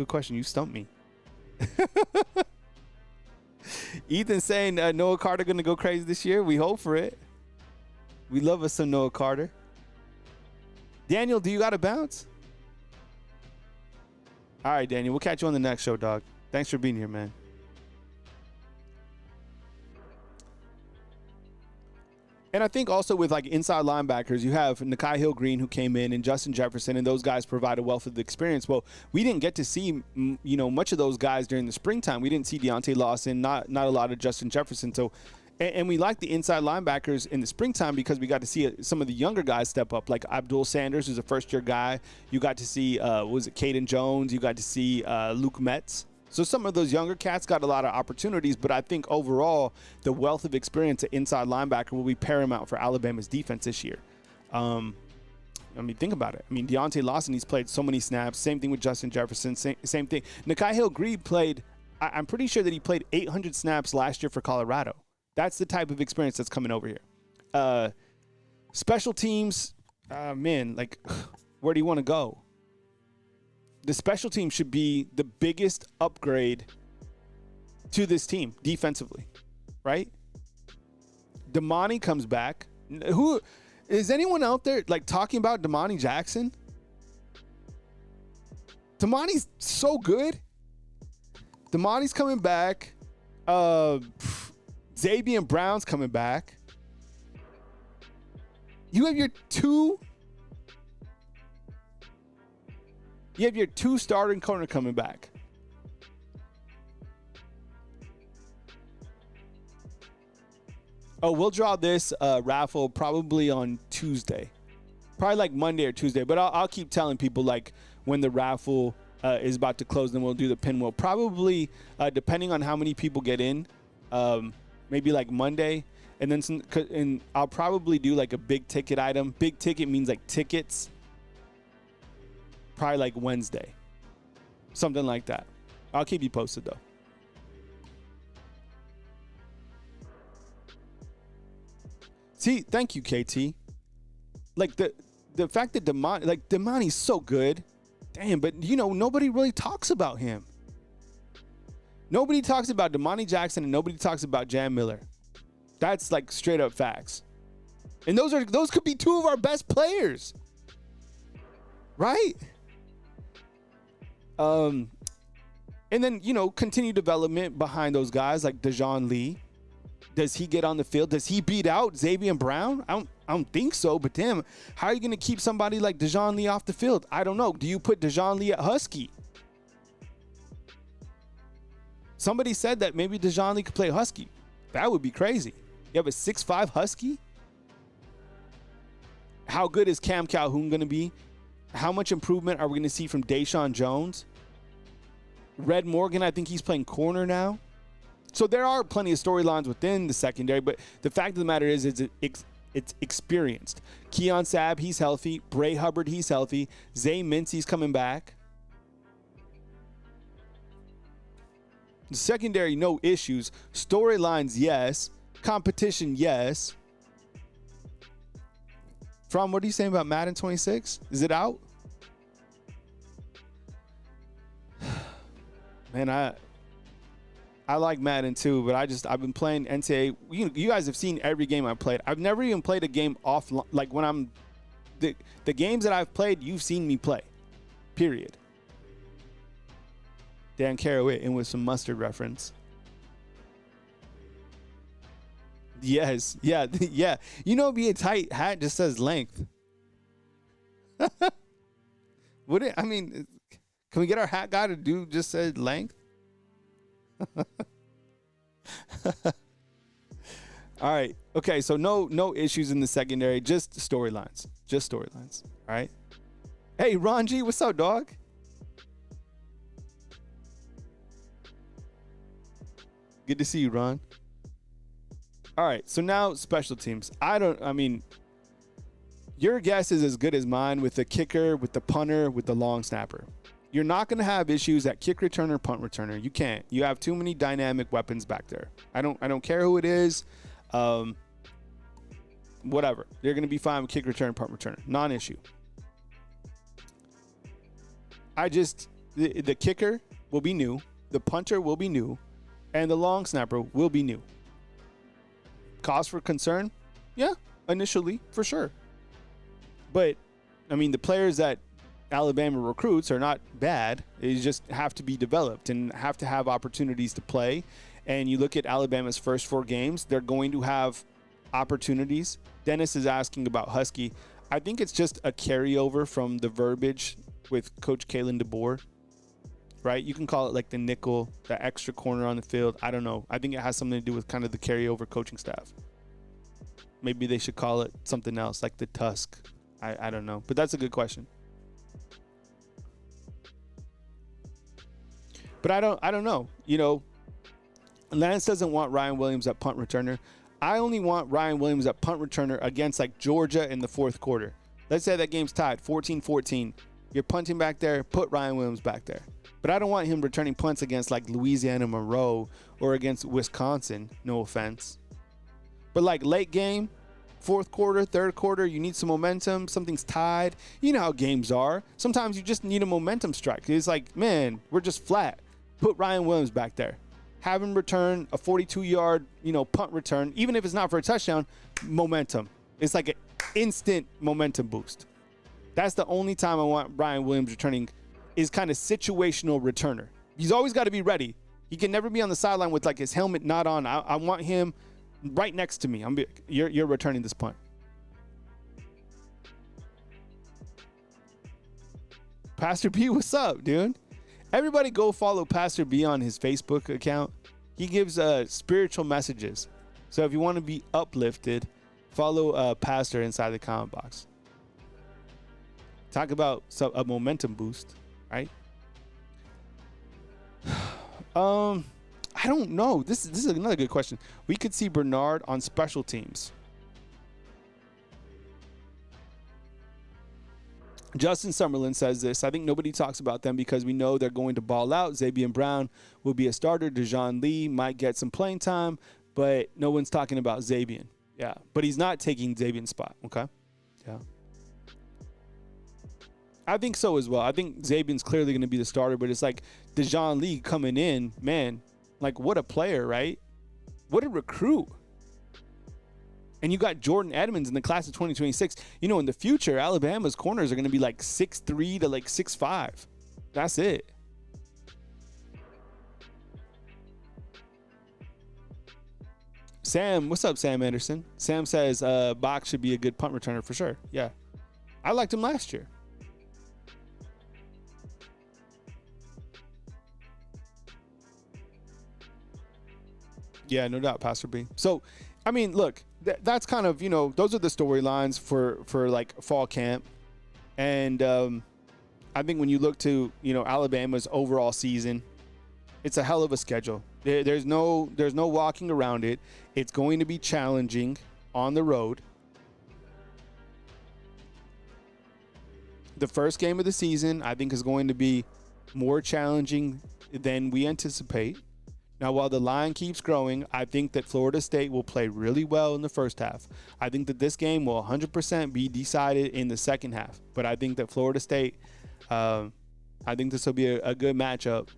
[SPEAKER 1] question. You stumped me. Ethan saying Noah Carter going to go crazy this year. We hope for it. We love us some Noah Carter. Daniel, do you got to bounce? All right, Daniel. We'll catch you on the next show, dog. Thanks for being here, man. And I think also with like inside linebackers, you have Nakai Hill-Green who came in and Justin Jefferson, and those guys provide a wealth of experience. Well, we didn't get to see, much of those guys during the springtime. We didn't see Deontay Lawson, not a lot of Justin Jefferson. So, and we like the inside linebackers in the springtime because we got to see some of the younger guys step up, like Abdul Sanders, who's a first-year guy. You got to see, Caden Jones? You got to see Luke Metz. So some of those younger cats got a lot of opportunities, but I think overall the wealth of experience at inside linebacker will be paramount for Alabama's defense this year. Think about it. Deontay Lawson, he's played so many snaps. Same thing with Justin Jefferson. Same thing. Nakai Hill-Green played, I'm pretty sure that he played 800 snaps last year for Colorado. That's the type of experience that's coming over here. Special teams, where do you want to go? The special team should be the biggest upgrade to this team defensively, right? Damani comes back. Who is anyone out there like talking about Damani Jackson? Damani's so good. Damani's coming back. Xavier Brown's coming back. You have your two starting corner coming back. Oh, we'll draw this raffle probably on Tuesday. Probably like Monday or Tuesday. But I'll keep telling people like when the raffle is about to close, then we'll do the pinwheel. Probably depending on how many people get in, maybe like Monday. And then I'll probably do like a big ticket item. Big ticket means like tickets. Probably like Wednesday. Something like that. I'll keep you posted though. See, thank you, KT. Like the fact that Damani's so good. Damn, but nobody really talks about him. Nobody talks about Damani Jackson and nobody talks about Jam Miller. That's like straight up facts. And those could be two of our best players. Right? And then, continue development behind those guys like Dejon Lee. Does he get on the field? Does he beat out Xavier Brown? I don't think so, but damn, how are you going to keep somebody like Dejon Lee off the field? I don't know. Do you put Dejon Lee at Husky? Somebody said that maybe Dejoun Lee could play Husky. That would be crazy. You have a 6'5" Husky? How good is Cam Calhoun going to be? How much improvement are we going to see from Deshaun Jones? Red Morgan, I think he's playing corner now. So there are plenty of storylines within the secondary, but the fact of the matter is it's experienced. Keon Sabb, he's healthy. Bray Hubbard, he's healthy. Zay Mincy's coming back. The secondary, no issues. Storylines, yes. Competition, yes. From, what are you saying about Madden 26? Is it out? Man, I like Madden too, but I've been playing NCAA. You guys have seen every game I've played. I've never even played a game off, like when I'm the games that I've played, you've seen me play. Period. Dan Carroway in with some mustard reference. Yes, yeah, yeah. You know, be a tight hat just says length. Would it? I mean, can we get our hat guy to do just say length? All right. Okay. So no issues in the secondary. Just storylines. Just storylines. All right. Hey, Ron G, what's up, dog? Good to see you, Ron. All right. So now special teams. I mean, your guess is as good as mine with the kicker, with the punter, with the long snapper. You're not going to have issues at kick returner, punt returner. You can't. You have too many dynamic weapons back there. I don't care who it is. Whatever. They're going to be fine with kick return, punt returner. Non-issue. The kicker will be new. The punter will be new. And the long snapper will be new. Cause for concern? Yeah, initially, for sure. But, I mean, the players that Alabama recruits are not bad. They just have to be developed and have to have opportunities to play. And you look at Alabama's first 4 games, they're going to have opportunities. Dennis is asking about Husky. I think it's just a carryover from the verbiage with Coach Kalen DeBoer, right? You can call it like the nickel, the extra corner on the field. I don't know. I think it has something to do with kind of the carryover coaching staff. Maybe they should call it something else, like the tusk. I don't know. But that's a good question. But I don't know. You know, Lance doesn't want Ryan Williams at punt returner. I only want Ryan Williams at punt returner against like Georgia in the fourth quarter. Let's say that game's tied 14-14. You're punting back there, put Ryan Williams back there. But I don't want him returning punts against like Louisiana Monroe or against Wisconsin. No offense. But like late game, fourth quarter, third quarter, you need some momentum. Something's tied. You know how games are. Sometimes you just need a momentum strike. It's like, man, we're just flat. Put Ryan Williams back there. Have him return a 42-yard, punt return. Even if it's not for a touchdown, momentum. It's like an instant momentum boost. That's the only time I want Ryan Williams returning is kind of situational returner. He's always got to be ready. He can never be on the sideline with like his helmet not on. I want him right next to me. You're returning this punt. Pastor B, what's up, dude? Everybody go follow Pastor B on his Facebook account. He gives spiritual messages. So if you want to be uplifted, follow Pastor inside the comment box. Talk about a momentum boost, right? I don't know. This is another good question. We could see Bernard on special teams. Justin Summerlin says this. I think nobody talks about them because we know they're going to ball out. Xavier Brown will be a starter. Dejoun Lee might get some playing time, but no one's talking about Xavier. Yeah, but he's not taking Xavier's spot, okay? Yeah. I think so as well. I think Xavier's clearly going to be the starter, but it's like Dejoun Lee coming in, man, like what a player, right? What a recruit. And you got Jordan Edmonds in the class of 2026. In the future, Alabama's corners are going to be like 6'3" to like 6'5". That's it. Sam, what's up, Sam Anderson? Sam says Bach should be a good punt returner for sure. Yeah. I liked him last year. Yeah, no doubt, Pastor B. So, I mean, look, that's kind of, those are the storylines for like fall camp. And I think when you look to, Alabama's overall season, it's a hell of a schedule. There's no walking around it. It's going to be challenging on the road. The first game of the season, I think, is going to be more challenging than we anticipate. Now, while the line keeps growing, I think that Florida State will play really well in the first half. I think that this game will 100% be decided in the second half. But I think that Florida State, I think this will be a good matchup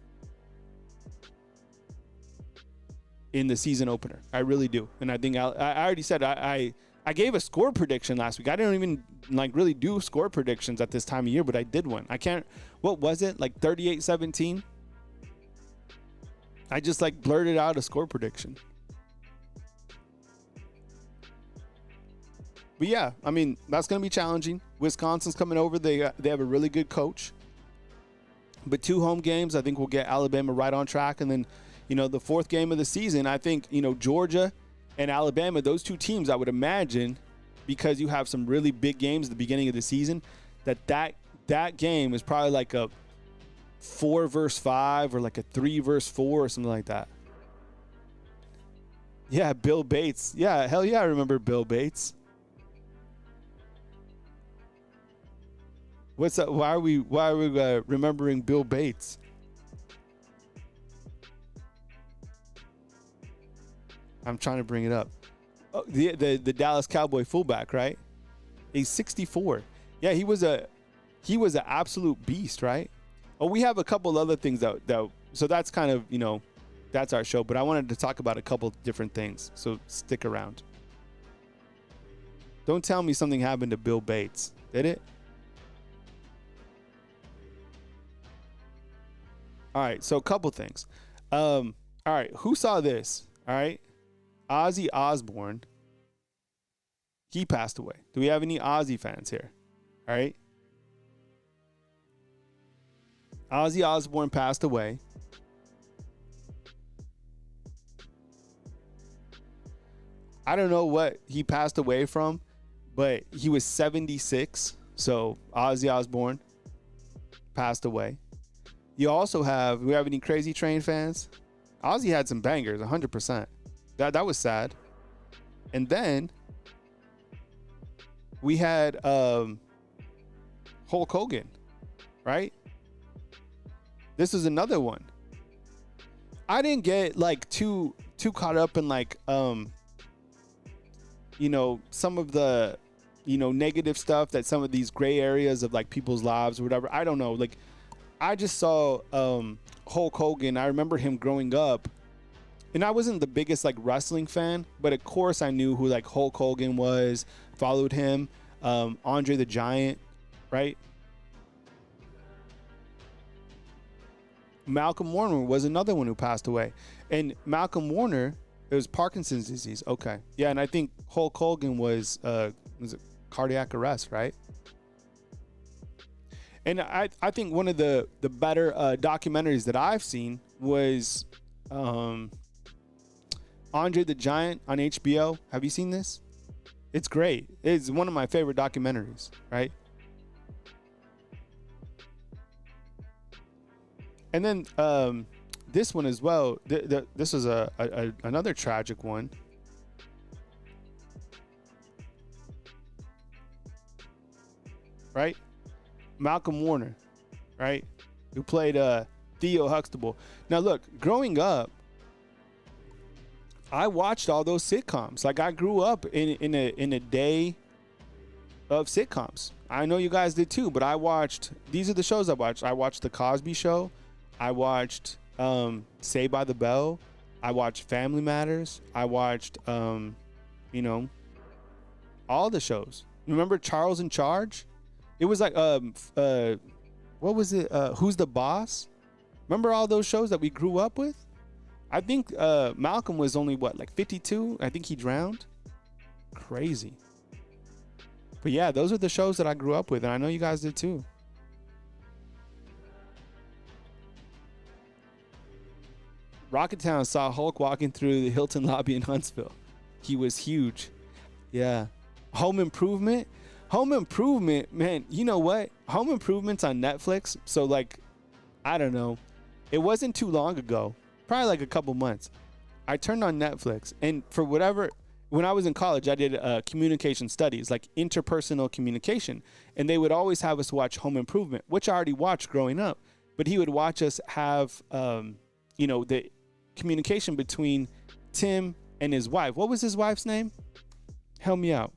[SPEAKER 1] in the season opener. I really do. And I think I already said I gave a score prediction last week. I didn't even really do score predictions at this time of year, but I did one. What was it? Like 38-17? I just blurted out a score prediction. But yeah, I mean, that's going to be challenging. Wisconsin's coming over. They have a really good coach. But 2 home games, I think, will get Alabama right on track. And then, the 4th game of the season, I think, Georgia and Alabama, those 2 teams, I would imagine, because you have some really big games at the beginning of the season, that game is probably like a 4 versus 5 or like a 3 versus 4 or something like that. Yeah, Bill Bates. Yeah, hell yeah, I remember Bill Bates. What's up? Why are we remembering Bill Bates? I'm trying to bring it up. Oh, the Dallas Cowboy fullback, right? He's 64. Yeah, he was an absolute beast, right? Oh, we have a couple other things that so that's kind of, that's our show, but I wanted to talk about a couple different things. So stick around. Don't tell me something happened to Bill Bates. Did it? All right, so a couple things. All right, who saw this? All right. Ozzy Osbourne, he passed away. Do we have any Ozzy fans here? All right. Ozzy Osbourne passed away. I don't know what he passed away from, but he was 76. So Ozzy Osbourne passed away. We have any Crazy Train fans? Ozzy had some bangers, 100%. That was sad. And then we had Hulk Hogan, right? This is another one. I didn't get too caught up in some of the negative stuff that some of these gray areas of people's lives or whatever. I don't know. I just saw Hulk Hogan. I remember him growing up. And I wasn't the biggest wrestling fan, but of course I knew who Hulk Hogan was, followed him, Andre the Giant, right? Malcolm Warner was another one who passed away. And Malcolm Warner, it was Parkinson's disease. Okay. Yeah, and I think Hulk Hogan was it cardiac arrest, right? And I think one of the better documentaries that I've seen was Andre the Giant on HBO. Have you seen this? It's great. It's one of my favorite documentaries, right? And then this one as well. This is another tragic one. Right? Malcolm Warner, right? Who played Theo Huxtable. Now look, growing up, I watched all those sitcoms. I grew up in a day of sitcoms. I know you guys did too, but these are the shows I watched. I watched The Cosby Show. I watched Saved by the Bell. I watched Family Matters. I watched, all the shows. Remember Charles in Charge? It was what was it? Who's the Boss? Remember all those shows that we grew up with? I think Malcolm was only 52? I think he drowned. Crazy. But yeah, those are the shows that I grew up with, and I know you guys did too. Rocketown saw Hulk walking through the Hilton lobby in Huntsville. He was huge. Yeah. Home Improvement. Home Improvement, man, you know what? Home Improvement's on Netflix. So, like, I don't know. It wasn't too long ago, probably like a couple months. I turned on Netflix, and for whatever, when I was in college, I did communication studies, like interpersonal communication. And they would always have us watch Home Improvement, which I already watched growing up. But he would watch us have, the communication between Tim and his wife. What was his wife's name? Help me out.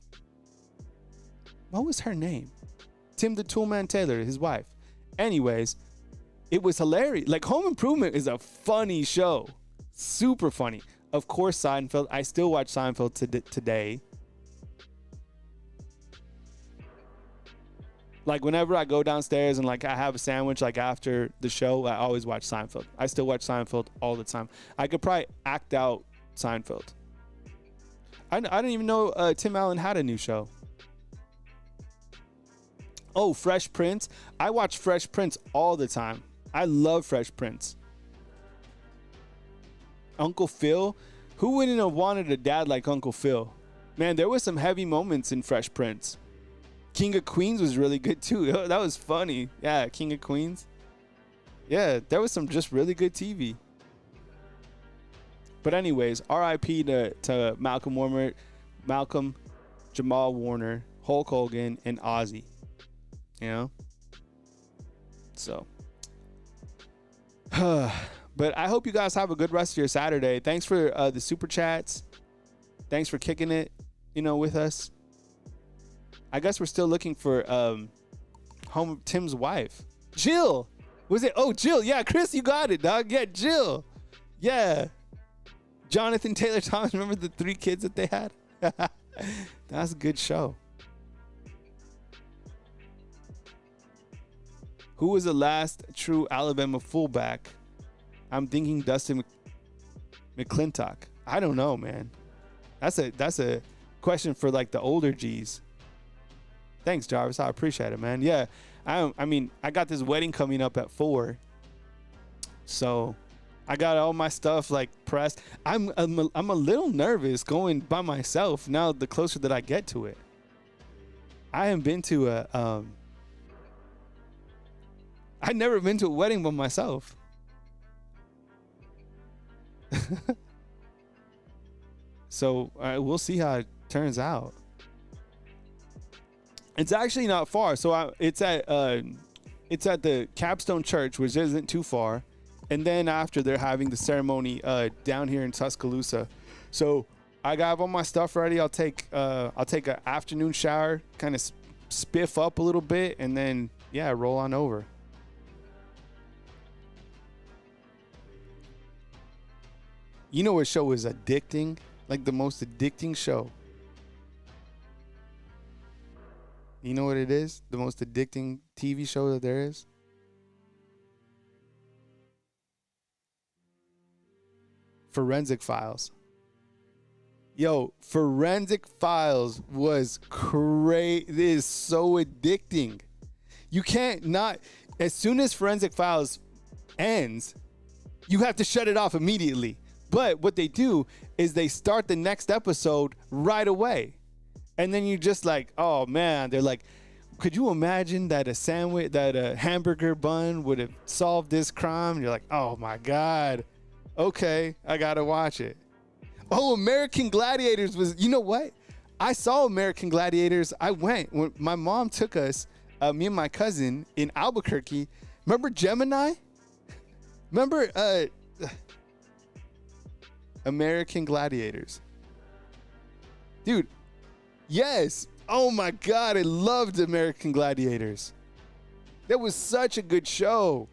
[SPEAKER 1] What was her name? Tim the Toolman Taylor, his wife. Anyways, it was hilarious. Like, Home Improvement is a funny show. Super funny. Of course, Seinfeld. I still watch Seinfeld today. Like, whenever I go downstairs and, like, I have a sandwich, like, after the show, I always watch Seinfeld. I still watch Seinfeld all the time. I could probably act out Seinfeld. I didn't even know Tim Allen had a new show. Oh, Fresh Prince. I watch Fresh Prince all the time. I love Fresh Prince. Uncle Phil. Who wouldn't have wanted a dad like Uncle Phil? Man, there was some heavy moments in Fresh Prince. King of Queens was really good too. That was funny. Yeah, King of Queens. Yeah, there was some just really good TV. But anyways, R.I.P. to Malcolm, Jamal Warner, Hulk Hogan, and Ozzy. You know? So. But I hope you guys have a good rest of your Saturday. Thanks for the super chats. Thanks for kicking it, with us. I guess we're still looking for Tim's wife. Jill. Was it? Oh, Jill. Yeah, Chris, you got it, dog. Yeah, Jill. Yeah. Jonathan Taylor Thomas. Remember the 3 kids that they had? That's a good show. Who was the last true Alabama fullback? I'm thinking Dustin McClintock. I don't know, man. That's a question for like the older G's. Thanks, Jarvis. I appreciate it, man. Yeah, I got this wedding coming up at 4, so I got all my stuff like pressed. I'm a little nervous going by myself now. The closer that I get to it, I haven't been to I've never been to a wedding by myself. So we'll see how it turns out. It's actually not far. So it's at the Capstone Church, which isn't too far. And then after, they're having the ceremony down here in Tuscaloosa. So I got all my stuff ready. I'll take an afternoon shower, kind of spiff up a little bit, and then roll on over. You know what show is addicting? Like the most addicting show. You know what it is? The most addicting TV show that there is? Forensic Files. Yo, Forensic Files was crazy. It is so addicting. You can't not. As soon as Forensic Files ends, you have to shut it off immediately. But what they do is they start the next episode right away. And then you're just like, oh man, they're like, could you imagine that a hamburger bun would have solved this crime? And you're like, oh my God. Okay, I gotta watch it. Oh, American Gladiators was, you know what? I saw American Gladiators. I went when my mom took us, me and my cousin in Albuquerque. Remember Gemini? Remember American Gladiators? Dude, yes. Oh my God, I loved American Gladiators. That was such a good show.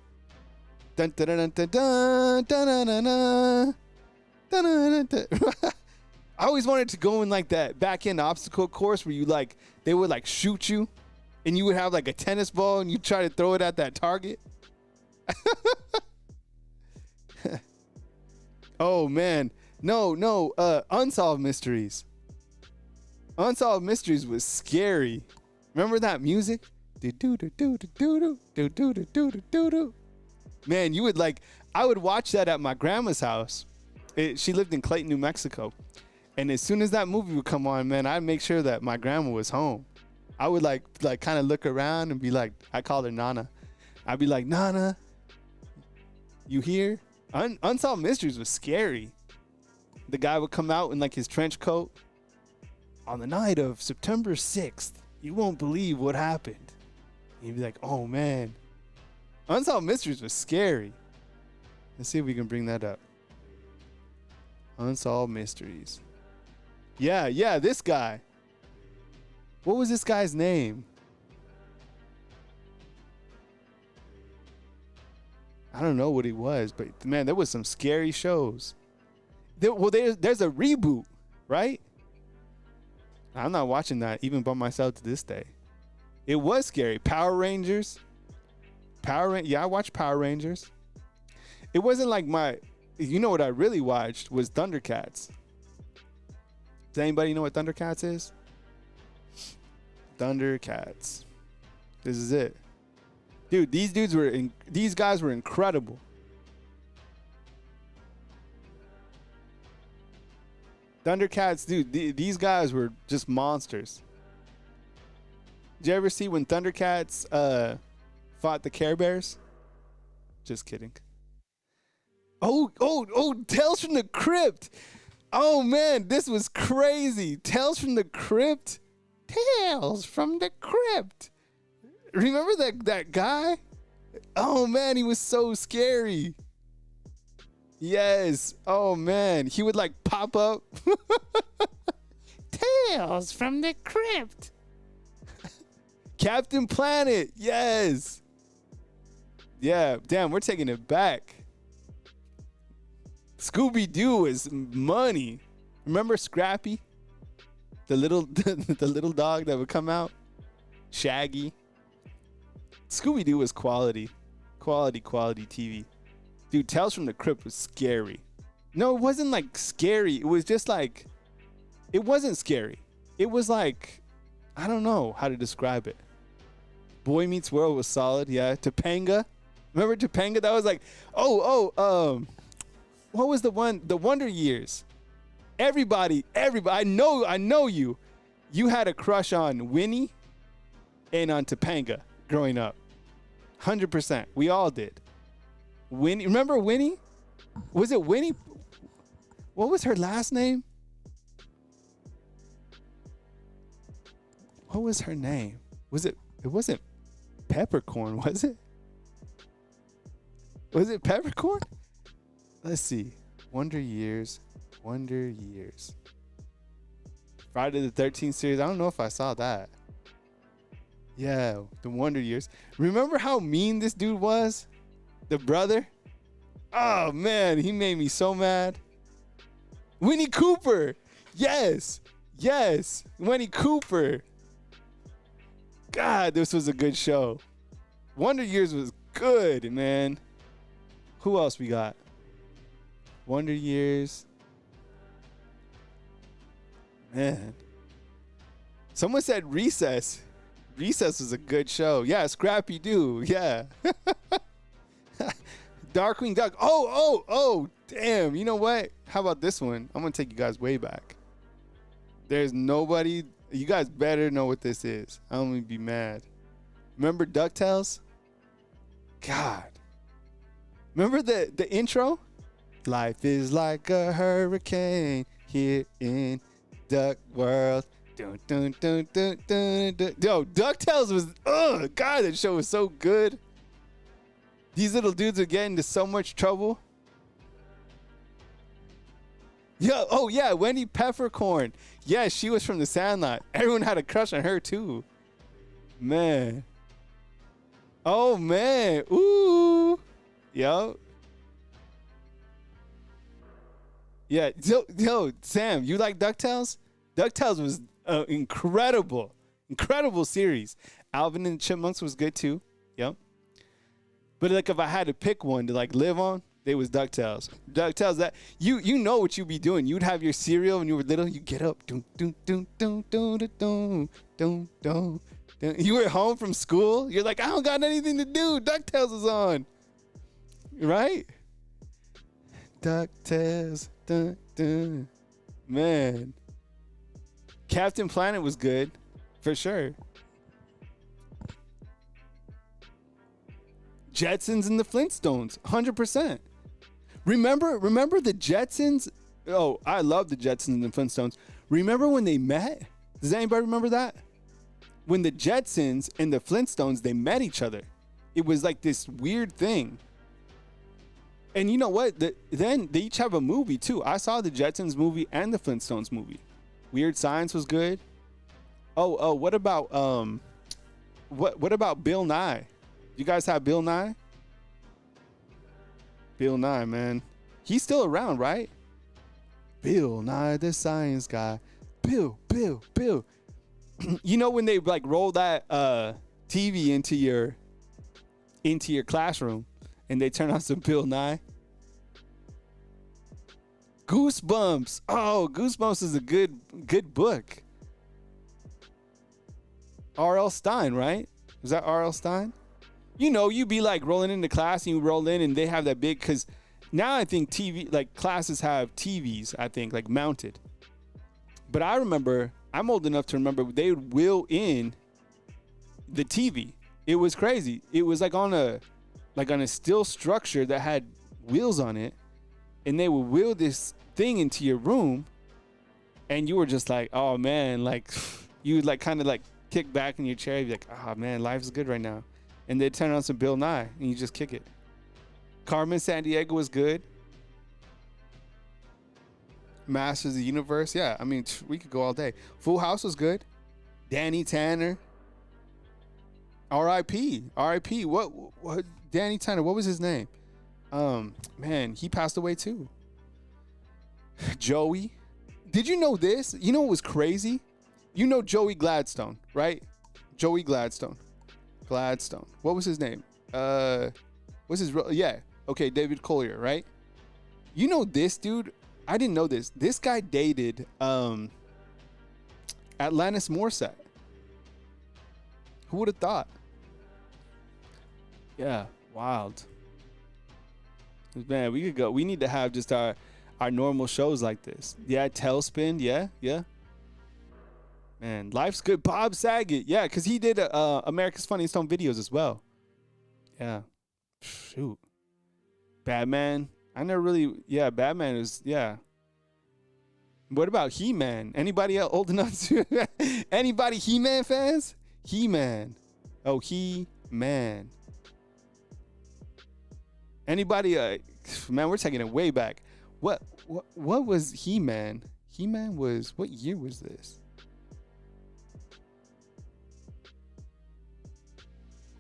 [SPEAKER 1] Dun, dun, dun, dun, dun, dun, dun, dun, dun, dun, dun, dun. I always wanted to go in like that back end obstacle course where you like they would like shoot you and you would have like a tennis ball and you try to throw it at that target. Oh man. No, Unsolved Mysteries. Unsolved Mysteries was scary. Remember that music? Man, you would like, I would watch that at my grandma's house. She lived in Clayton, New Mexico. And as soon as that movie would come on, man, I'd make sure that my grandma was home. I would like kind of look around and be like, I called her Nana. I'd be like, Nana, you here? Unsolved Mysteries was scary. The guy would come out in like his trench coat. On the night of September 6th, you won't believe what happened. And you'd be like, oh man. Unsolved Mysteries was scary. Let's see if we can bring that up. Unsolved Mysteries. Yeah, this guy. What was this guy's name? I don't know what he was, but man, there was some scary shows. There's a reboot, right? I'm not watching that even by myself to this day. It was scary. Power Rangers. Yeah, I watched Power Rangers. It wasn't like you know what I really watched was Thundercats. Does anybody know what Thundercats is? Thundercats. This is it. Dude, these guys were incredible. Thundercats, dude, these guys were just monsters. Did you ever see when Thundercats fought the Care Bears? Just kidding. Oh, Tales from the Crypt. Oh man, this was crazy. Tales from the Crypt. Tales from the Crypt. Remember that guy? Oh man, he was so scary. Yes. Oh man, he would like pop up. Tales from the Crypt. Captain Planet. Yes. Yeah, damn, we're taking it back. Scooby-Doo is money. Remember Scrappy? The little dog that would come out? Shaggy. Scooby-Doo was quality. Quality TV. Dude, Tales from the Crypt was scary. No, it wasn't like scary. It was just like, it wasn't scary. It was like, I don't know how to describe it. Boy Meets World was solid. Yeah. Topanga. Remember Topanga? That was like, what was the one? The Wonder Years. Everybody, I know you. You had a crush on Winnie and on Topanga growing up. 100%. We all did. Winnie, remember Winnie? Was it Winnie? What was her last name? What was her name? It wasn't Peppercorn, was it? Was it Peppercorn? Let's see. Wonder Years. Friday the 13th series. I don't know if I saw that. Yeah, the Wonder Years. Remember how mean this dude was? The brother? Oh, man, he made me so mad. Winnie Cooper. Yes. Winnie Cooper. God, this was a good show. Wonder Years was good, man. Who else we got? Wonder Years. Man. Someone said Recess. Recess was a good show. Yeah, Scrappy Doo. Yeah. Darkwing Duck. Oh, damn. You know what? How about this one? I'm going to take you guys way back. There's nobody. You guys better know what this is. I'm going to be mad. Remember DuckTales? God. Remember the intro? Life is like a hurricane here in Duck World. Dun, dun, dun, dun, dun, dun. Yo, DuckTales was, God, that show was so good. These little dudes are getting into so much trouble. Yeah, Wendy Peppercorn. Yeah, she was from The Sandlot. Everyone had a crush on her too. Man. Oh, man. Ooh. Yo. Yeah. Yo, Sam, you like DuckTales? DuckTales was incredible series. Alvin and the Chipmunks was good too. Yep. But like if I had to pick one to like live on, it was DuckTales. DuckTales, that you know what you'd be doing. You'd have your cereal when you were little. You get up, dun, dun, dun, dun, dun, dun, dun, dun, dun, dun. You were home from school. You're like, I don't got anything to do. DuckTales is on. right? DuckTales. Dun, dun. Man. Captain Planet was good, for sure. Jetsons and the Flintstones, 100%. Remember the Jetsons? Oh, I love the Jetsons and the Flintstones. Remember when they met? Does anybody remember that? When the Jetsons and the Flintstones, they met each other. It was like this weird thing. And you know what? Then they each have a movie too. I saw the Jetsons movie and the Flintstones movie. Weird Science was good. Oh, what about what about Bill Nye? You guys have Bill Nye? Bill Nye, man. He's still around, right? Bill Nye the Science Guy. Bill. You know when they like roll that TV into your classroom and they turn on some Bill Nye? Goosebumps. Oh, Goosebumps is a good book. R.L. Stein, right? Was that R.L. Stein? You know, you be like rolling into class and you roll in and they have that big, because now I think TV, like classes have TVs, I think, like mounted. But I remember, I'm old enough to remember they would wheel in the TV. It was crazy. It was like on a steel structure that had wheels on it, and they would wheel this thing into your room, and you were just like, oh man, like you would like kind of like kick back in your chair, you'd be like, oh man, life's good right now. And they'd turn on some Bill Nye and you just kick it. Carmen Sandiego was good. Masters of the Universe, yeah, I mean, we could go all day. Full House was good. Danny Tanner. R.I.P. What Danny Tanner, what was his name? Man, he passed away too. Joey. Did you know this? You know what was crazy? You know Joey Gladstone, right? Joey Gladstone. What was his name? What's his real? Yeah. Okay, David Collier, right? You know this dude? I didn't know this. This guy dated Alanis Morissette. Who would have thought? Yeah, wild. Man, we could go. We need to have just our normal shows like this. Yeah, Tailspin. Yeah. Man, life's good. Bob Saget. Yeah, because he did America's Funniest Home Videos as well. Yeah. Shoot. Batman. I never really. Yeah, Batman is. Yeah. What about He-Man? Anybody else old enough to? Anybody He-Man fans? He-Man. Oh, He-Man. Anybody? Man, we're taking it way back. What was He-Man? He-Man was. What year was this?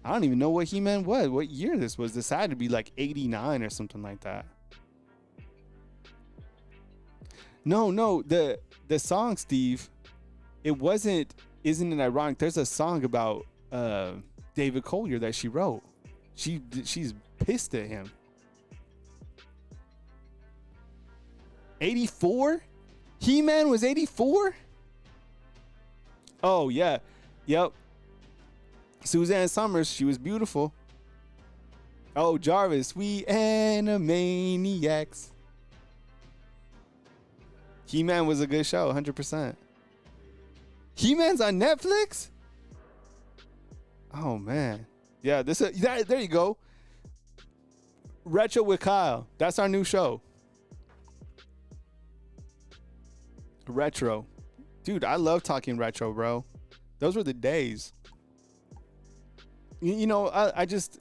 [SPEAKER 1] I don't even know what He-Man was. What year this was? This had to be like 89 or something like that. No, the song, Steve, it wasn't. Isn't it ironic? There's a song about David Collier that she wrote. She's pissed at him. 84? He-Man was 84? Oh yeah, yep. Suzanne Summers, she was beautiful. Oh, Jarvis, we Animaniacs. He-Man was a good show, 100%. He-Man's on Netflix? Oh, man. Yeah, there you go. Retro with Kyle. That's our new show. Retro. Dude, I love talking retro, bro. Those were the days. You know, I just,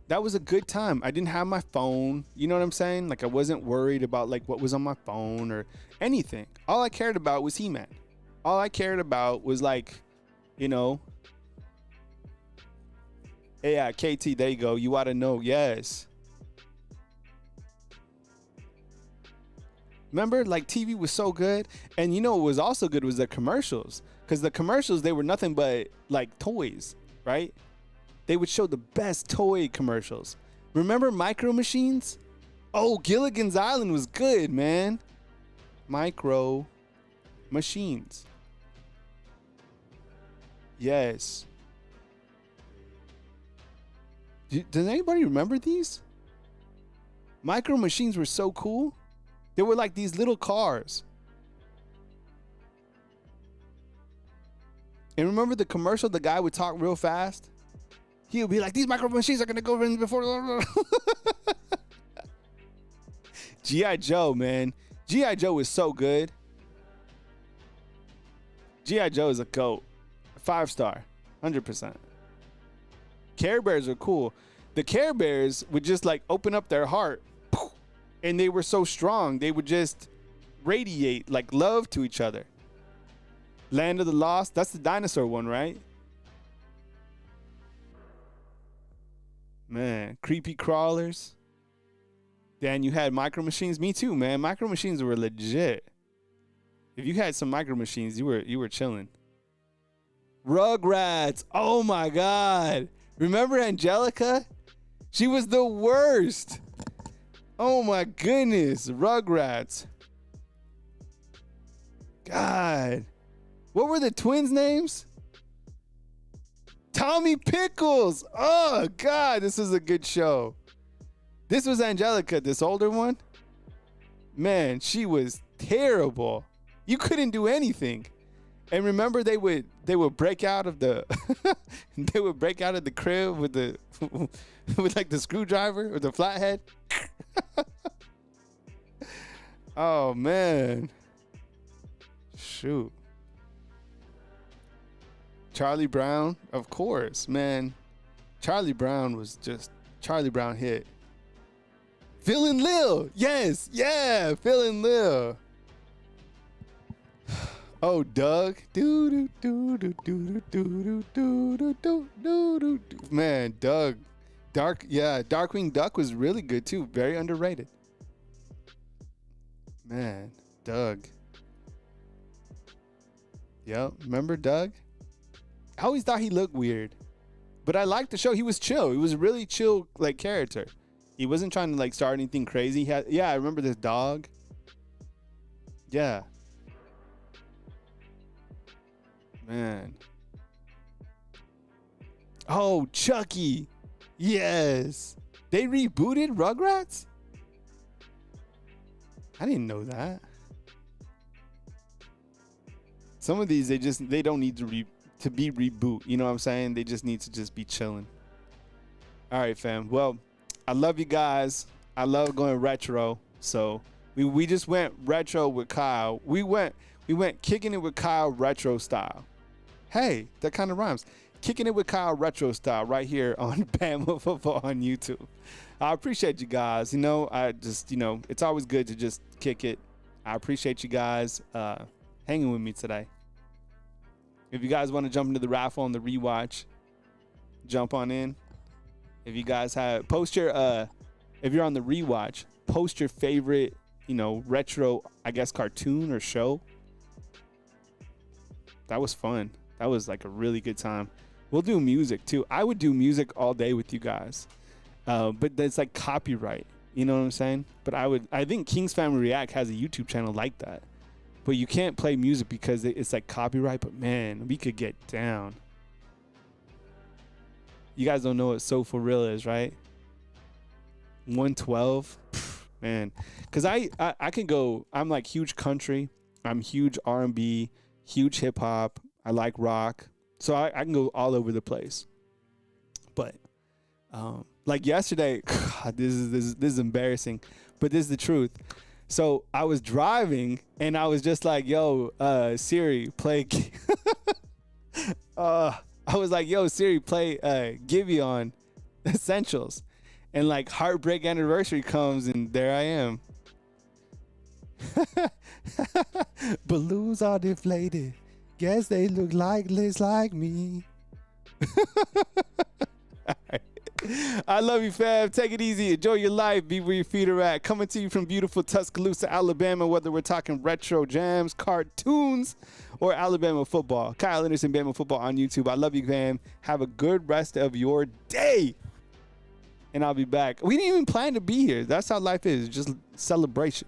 [SPEAKER 1] that was a good time. I didn't have my phone. You know what I'm saying? Like, I wasn't worried about, like, what was on my phone or anything. All I cared about was He-Man. All I cared about was, like, you know. Hey, yeah, KT, there you go. You ought to know. Yes. Remember, like, TV was so good. And you know what was also good was the commercials. Because the commercials, they were nothing but, like, toys, right? They would show the best toy commercials. Remember Micro Machines? Oh, Gilligan's Island was good, man. Micro Machines. Yes. Does anybody remember these? Micro Machines were so cool. They were like these little cars. And remember the commercial? The guy would talk real fast. He would be like, these Micro Machines are going to go in before. G.I. Joe, man. G.I. Joe was so good. G.I. Joe is a GOAT. 5-star. 100%. Care Bears are cool. The Care Bears would just like open up their heart. And they were so strong. They would just radiate like love to each other. Land of the Lost. That's the dinosaur one, right? Man, creepy crawlers. Dan, you had Micro Machines. Me too, man. Micro Machines were legit. If you had some Micro Machines, you were chilling. Rugrats. Oh my God. Remember Angelica? She was the worst. Oh my goodness. Rugrats. God. What were the twins' names? Tommy Pickles. Oh God, this is a good show. This was Angelica, this older one. Man, she was terrible. You couldn't do anything. And remember, they would break out of the they would break out of the crib with the with like the screwdriver or the flathead. Oh man. Shoot. Charlie Brown, of course, man. Charlie Brown hit. Phil and Lil. Yes. Yeah. Phil and Lil. Oh, Doug. Man, Doug. Darkwing Duck was really good too. Very underrated. Man, Doug. Yep. Remember Doug? I always thought he looked weird. But I liked the show. He was chill. He was a really chill like character. He wasn't trying to like start anything crazy. I remember this dog. Yeah. Man. Oh, Chucky. Yes. They rebooted Rugrats? I didn't know that. Some of these, they don't need to be reboot. You know what I'm saying? They just need to just be chilling. All right, fam. Well, I love you guys. I love going retro. So we just went retro with Kyle. We went kicking it with Kyle retro style. Hey, that kind of rhymes. Kicking it with Kyle retro style right here on Bama Football on YouTube. I appreciate you guys. It's always good to just kick it. I appreciate you guys hanging with me today. If you guys want to jump into the raffle on the rewatch, jump on in. If you guys have, if you're on the rewatch, post your favorite, retro, I guess, cartoon or show. That was fun. That was like a really good time. We'll do music too. I would do music all day with you guys. But that's like copyright. You know what I'm saying? But I think King's Family React has a YouTube channel like that. But you can't play music because it's like copyright. But man, we could get down. You guys don't know what So For Real is, right? 112. Man. Because I can go, I'm like huge country. I'm huge R&B, huge hip hop. I like rock. So I can go all over the place. But like yesterday, God, this is embarrassing, but this is the truth. So I was driving and I was just like, yo, Siri, play. I was like, yo, Siri, play Giveon Essentials. And like Heartbreak Anniversary comes and there I am. Balloons are deflated. Guess they look like me. All right. I love you, fam. Take it easy. Enjoy your life. Be where your feet are at. Coming to you from beautiful Tuscaloosa, Alabama, whether we're talking retro jams, cartoons, or Alabama football. Kyle Anderson, Bama Football on YouTube. I love you, fam. Have a good rest of your day. And I'll be back. We didn't even plan to be here. That's how life is. Just celebration.